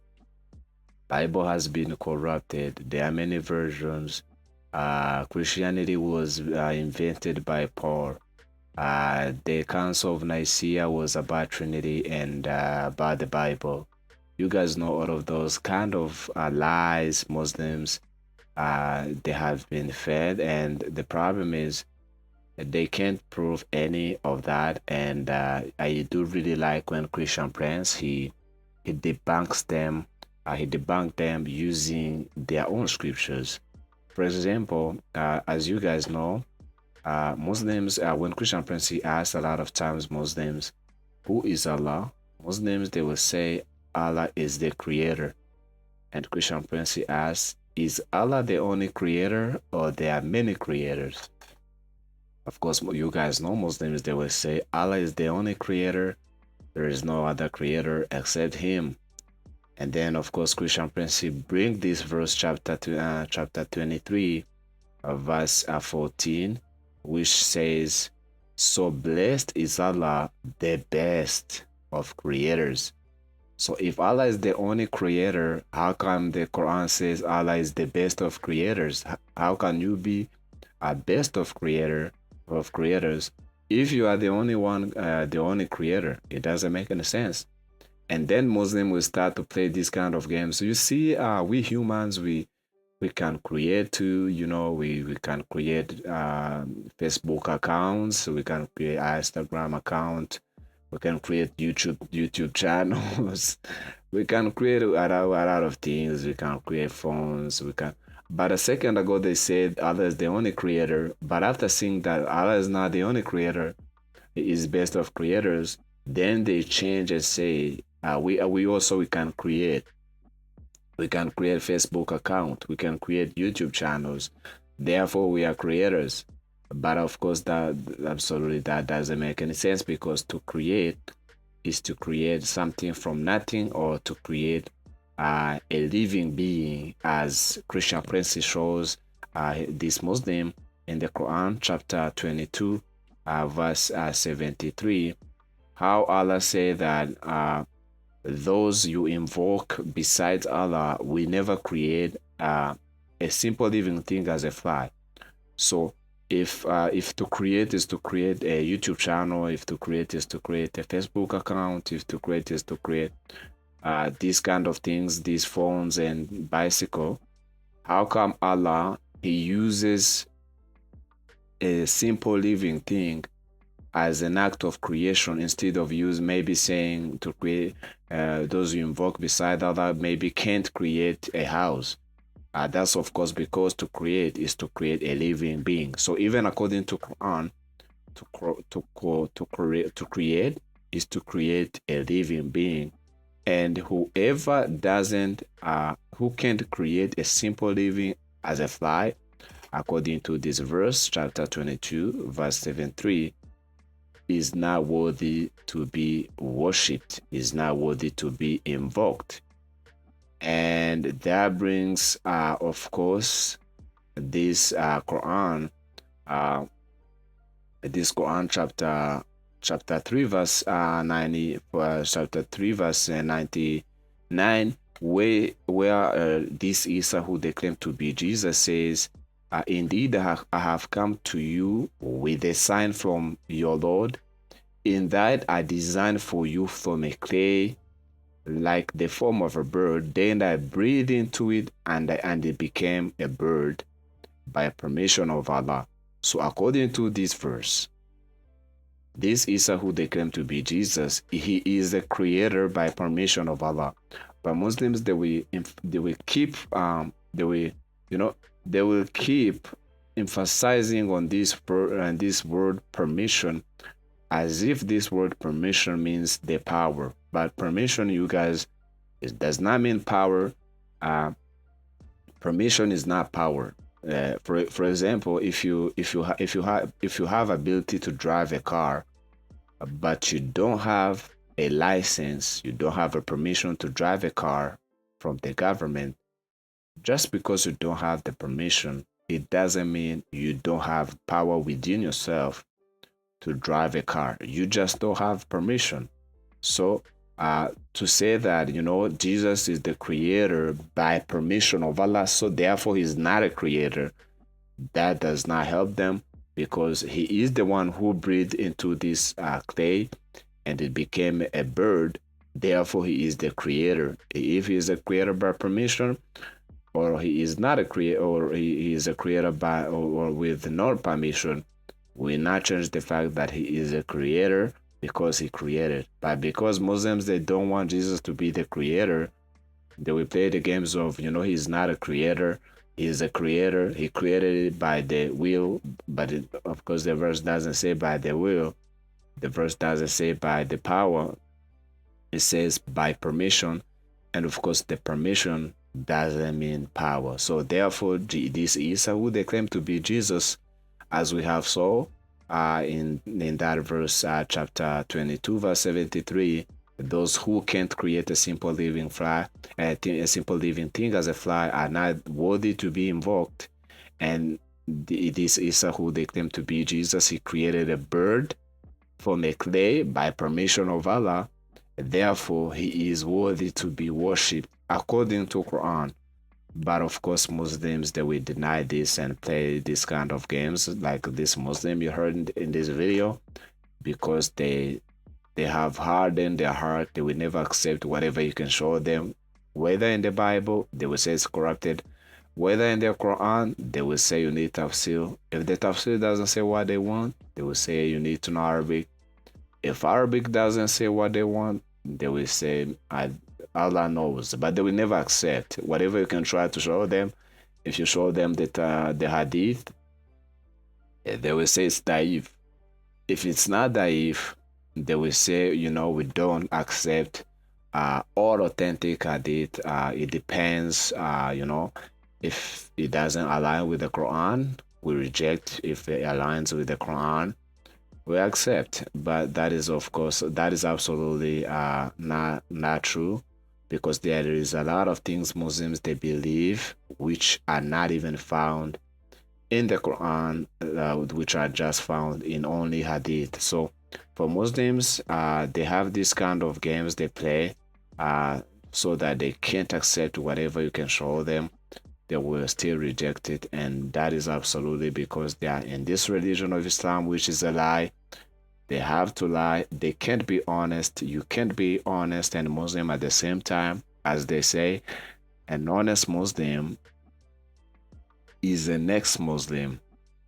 Bible has been corrupted. There are many versions. Christianity was invented by Paul. The Council of Nicaea was about Trinity and about the Bible. You guys know all of those kind of lies Muslims they have been fed, and the problem is they can't prove any of that. And I do really like when Christian Prince he debunks them. He debunked them using their own scriptures. For example, as you guys know, Muslims, when Christian Prince he asked a lot of times Muslims, who is Allah? Muslims, they will say Allah is the creator. And Christian Prince he asked, is Allah the only creator, or there are many creators? Of course, you guys know Muslims, they will say Allah is the only creator. There is no other creator except him. And then, of course, Christian Prince bring this verse, chapter 23, verse 14, which says, so blessed is Allah, the best of creators. So if Allah is the only creator, how come the Quran says Allah is the best of creators? How can you be a best of creators if you are the only one, the only creator? It doesn't make any sense. And then Muslim will start to play this kind of games. So you see, we humans, we we can create too, you know, we can create Facebook accounts, we can create Instagram account, we can create YouTube channels. We can create a lot of things. We can create phones. We can. But a second ago they said Allah is the only creator. But after seeing that Allah is not the only creator, He is best of creators, then they change and say we also we can create. We can create Facebook account. We can create YouTube channels. Therefore, we are creators. But of course, that absolutely that doesn't make any sense, because to create is to create something from nothing, or to create a living being, as Christian Prince shows this Muslim in the Quran, chapter 22, verse 73, how Allah said that those you invoke besides Allah, we never create a simple living thing as a fly. So if to create is to create a YouTube channel, if to create is to create a Facebook account, if to create is to create these kind of things, these phones and bicycle, how come Allah, He uses a simple living thing as an act of creation, instead of maybe saying to create those you invoke beside Allah maybe can't create a house? That's of course because to create is to create a living being. So even according to Quran, to create is to create a living being, and whoever doesn't who can't create a simple living as a fly, according to this verse, chapter 22, verse 73, is not worthy to be worshipped, is not worthy to be invoked. And that brings of course this Quran chapter 3 verse 90, chapter 3 verse 99, where this Isa who they claim to be Jesus says, indeed I have come to you with a sign from your Lord, in that I designed for you from a clay like the form of a bird, then I breathed into it and it became a bird by permission of Allah. So according to this verse, this Isa who they claim to be Jesus, he is the creator by permission of Allah. But Muslims, they will keep emphasizing on this word permission, as if this word permission means the power. But permission, you guys, it does not mean power. Permission is not power. For example, if you have ability to drive a car, but you don't have a license, you don't have a permission to drive a car from the government, just because you don't have the permission, it doesn't mean you don't have power within yourself to drive a car. You just don't have permission. So to say that, Jesus is the creator by permission of Allah, so therefore he's not a creator, that does not help them, because he is the one who breathed into this clay and it became a bird. Therefore he is the creator. If he is a creator by permission, or he is not a creator, or he is a creator by or with no permission, we not change the fact that he is a creator, because he created. But because Muslims, they don't want Jesus to be the creator, they will play the games of, he's not a creator, he's a creator, he created it by the will. But of course the verse doesn't say by the will, the verse doesn't say by the power, it says by permission. And of course the permission doesn't mean power. So therefore this Isa who they claim to be Jesus, as we have saw in that verse, chapter 22 verse 73, those who can't create a simple living thing as a fly are not worthy to be invoked. And this Isa who they claim to be Jesus, he created a bird from a clay by permission of Allah. Therefore he is worthy to be worshipped according to Quran. But of course Muslims, they will deny this and play this kind of games, like this Muslim you heard in this video, because they have hardened their heart. They will never accept whatever you can show them, whether in the Bible they will say it's corrupted, Whether in the Quran, they will say you need tafsir. If the tafsir doesn't say what they want, they will say you need to know Arabic. If Arabic doesn't say what they want, they will say Allah knows, but they will never accept whatever you can try to show them. If you show them that the hadith, they will say it's daif. If it's not daif, they will say, we don't accept all authentic hadith. It depends, if it doesn't align with the Quran, we reject. If it aligns with the Quran, we accept. But that is, of course, that is absolutely not true, because there is a lot of things Muslims they believe which are not even found in the Quran, which are just found in only hadith. So for Muslims, they have this kind of games they play, so that they can't accept whatever you can show them. They will still reject it, and that is absolutely because they are in this religion of Islam, which is a lie. They have to lie. They can't be honest. You can't be honest and Muslim at the same time. As they say, an honest Muslim is an ex-Muslim.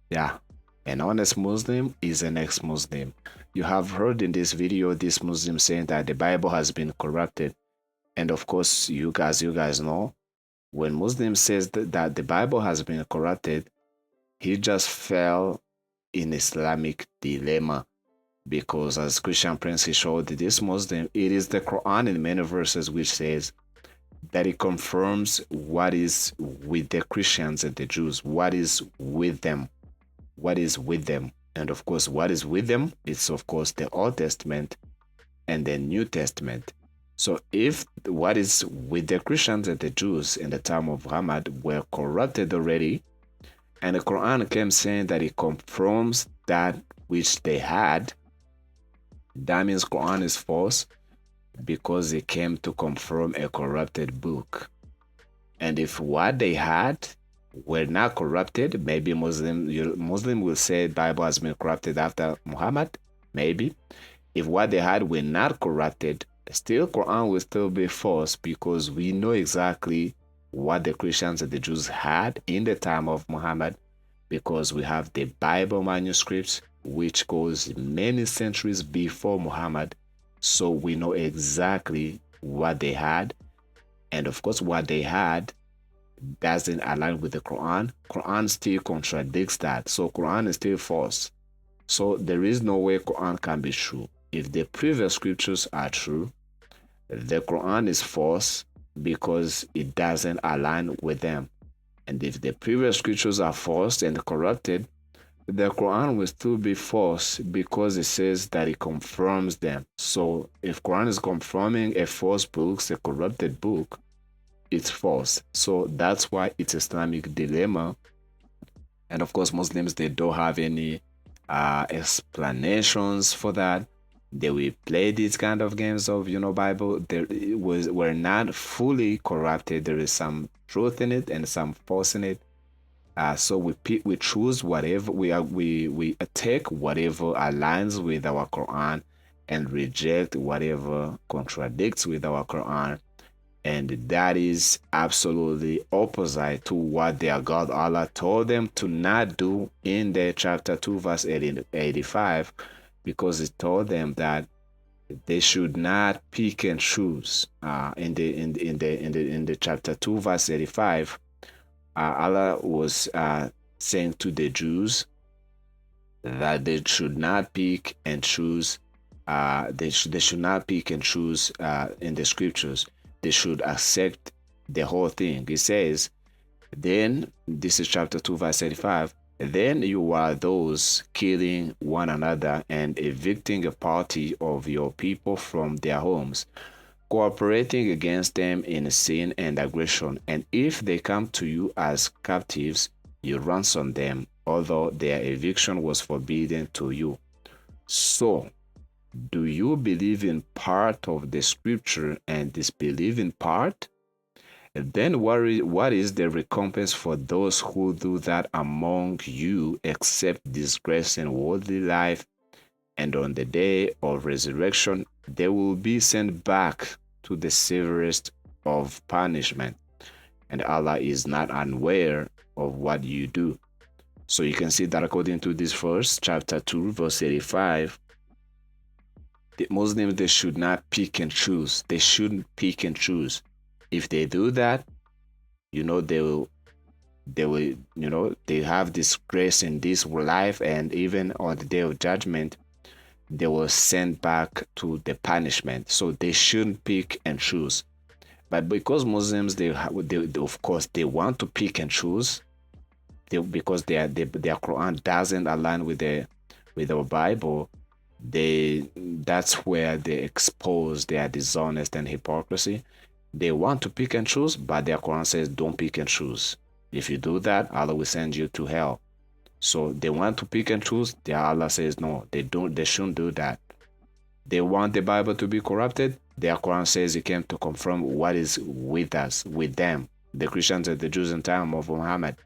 Yeah, an honest Muslim is an ex-Muslim. You have heard in this video this Muslim saying that the Bible has been corrupted. And of course, you guys know, when Muslim says that the Bible has been corrupted, he just fell in Islamic dilemma. Because as Christian Prince he showed this Muslim, it is the Quran in many verses which says that it confirms what is with the Christians and the Jews, what is with them, and of course what is with them, it's of course the Old Testament and the New Testament. So if what is with the Christians and the Jews in the time of Muhammad were corrupted already, and the Quran came saying that it confirms that which they had, that means Quran is false, because it came to confirm a corrupted book. And if what they had were not corrupted, maybe Muslim will say Bible has been corrupted after Muhammad, maybe. If what they had were not corrupted, still Quran will still be false, because we know exactly what the Christians and the Jews had in the time of Muhammad, because we have the Bible manuscripts which goes many centuries before Muhammad. So we know exactly what they had. And of course, what they had doesn't align with the Quran. Quran still contradicts that. So Quran is still false. So there is no way Quran can be true. If the previous scriptures are true, the Quran is false because it doesn't align with them. And if the previous scriptures are false and corrupted, the Quran will still be false because it says that it confirms them. So if Quran is confirming a false book, a corrupted book, it's false. So that's why it's Islamic dilemma. And of course, Muslims, they don't have any explanations for that. They will play these kind of games of, Bible. We're not fully corrupted. There is some truth in it and some false in it. So we choose whatever we take whatever aligns with our Quran and reject whatever contradicts with our Quran, and that is absolutely opposite to what their God Allah told them to not do in the chapter 2 verse 85, because it told them that they should not pick and choose. In the chapter 2 verse 85. Allah was saying to the Jews that they should not pick and choose. They should not pick and choose in the scriptures. They should accept the whole thing. It says, then, this is chapter 2 verse 85, then you are those killing one another and evicting a party of your people from their homes, cooperating against them in sin and aggression. And if they come to you as captives, you ransom them, although their eviction was forbidden to you. So, do you believe in part of the scripture and disbelieve in part? And then what is the recompense for those who do that among you, except disgrace in worldly life? And on the day of resurrection, they will be sent back to the severest of punishment. and Allah is not unaware of what you do. So you can see that according to this verse, chapter 2, verse 85, the Muslims, they should not pick and choose. They shouldn't pick and choose. If they do that, they will, they have this grace in this life, and even on the day of judgment, they will send back to the punishment. So they shouldn't pick and choose. But because Muslims, they of course they want to pick and choose, because their Quran doesn't align with our Bible, that's where they expose their dishonest and hypocrisy. They want to pick and choose, but their Quran says don't pick and choose. If you do that, Allah will send you to hell. So they want to pick and choose. Their Allah says no, they shouldn't do that. They want the Bible to be corrupted. Their Quran says it came to confirm what is with us, with them, the Christians and the Jews in time of Muhammad.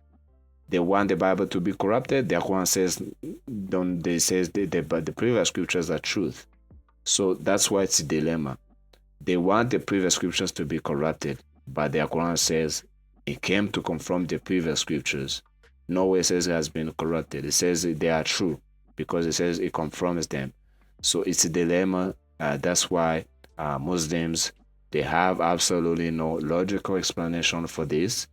They want the Bible to be corrupted. Their Quran says, the previous scriptures are truth. So that's why it's a dilemma. They want the previous scriptures to be corrupted, but their Quran says it came to confirm the previous scriptures. Nowhere says it has been corrupted. It says they are true because it says it confirms them. So it's a dilemma. That's why Muslims, they have absolutely no logical explanation for this.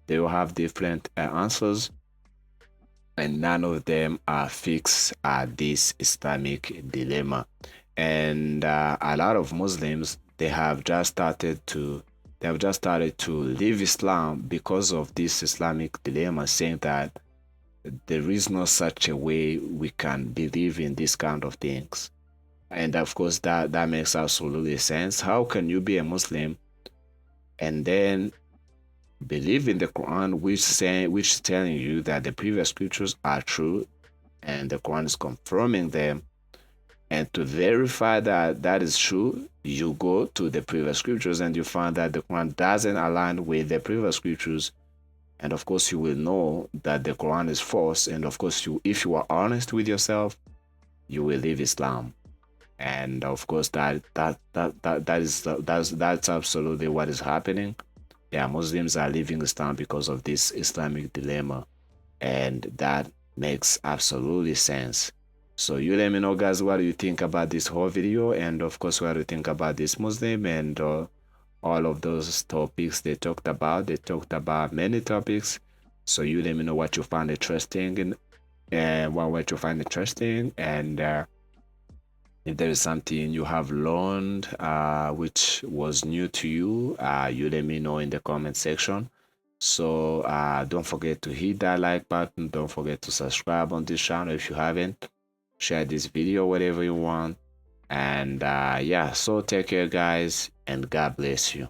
They will have different answers, and none of them are fixed at this Islamic dilemma. And a lot of Muslims, they have just started to leave Islam because of this Islamic dilemma, saying that there is no such a way we can believe in this kind of things. And of course, that makes absolutely sense. How can you be a Muslim and then believe in the Quran, which is telling you that the previous scriptures are true, and the Quran is confirming them, and to verify that that is true, you go to the previous scriptures and you find that the Quran doesn't align with the previous scriptures, and of course you will know that the Quran is false, and of course if you are honest with yourself, you will leave Islam. And of course that's absolutely what is happening. Yeah, Muslims are leaving Islam because of this Islamic dilemma, and that makes absolutely sense. So you let me know, guys, what do you think about this whole video, and of course what do you think about this Muslim and all of those topics they talked about. They talked about many topics, so you let me know what you find interesting, and what you find interesting, and if there is something you have learned which was new to you, you let me know in the comment section. So don't forget to hit that like button. Don't forget to subscribe on this channel if you haven't. Share this video whatever you want. And yeah, so take care, guys, and God bless you.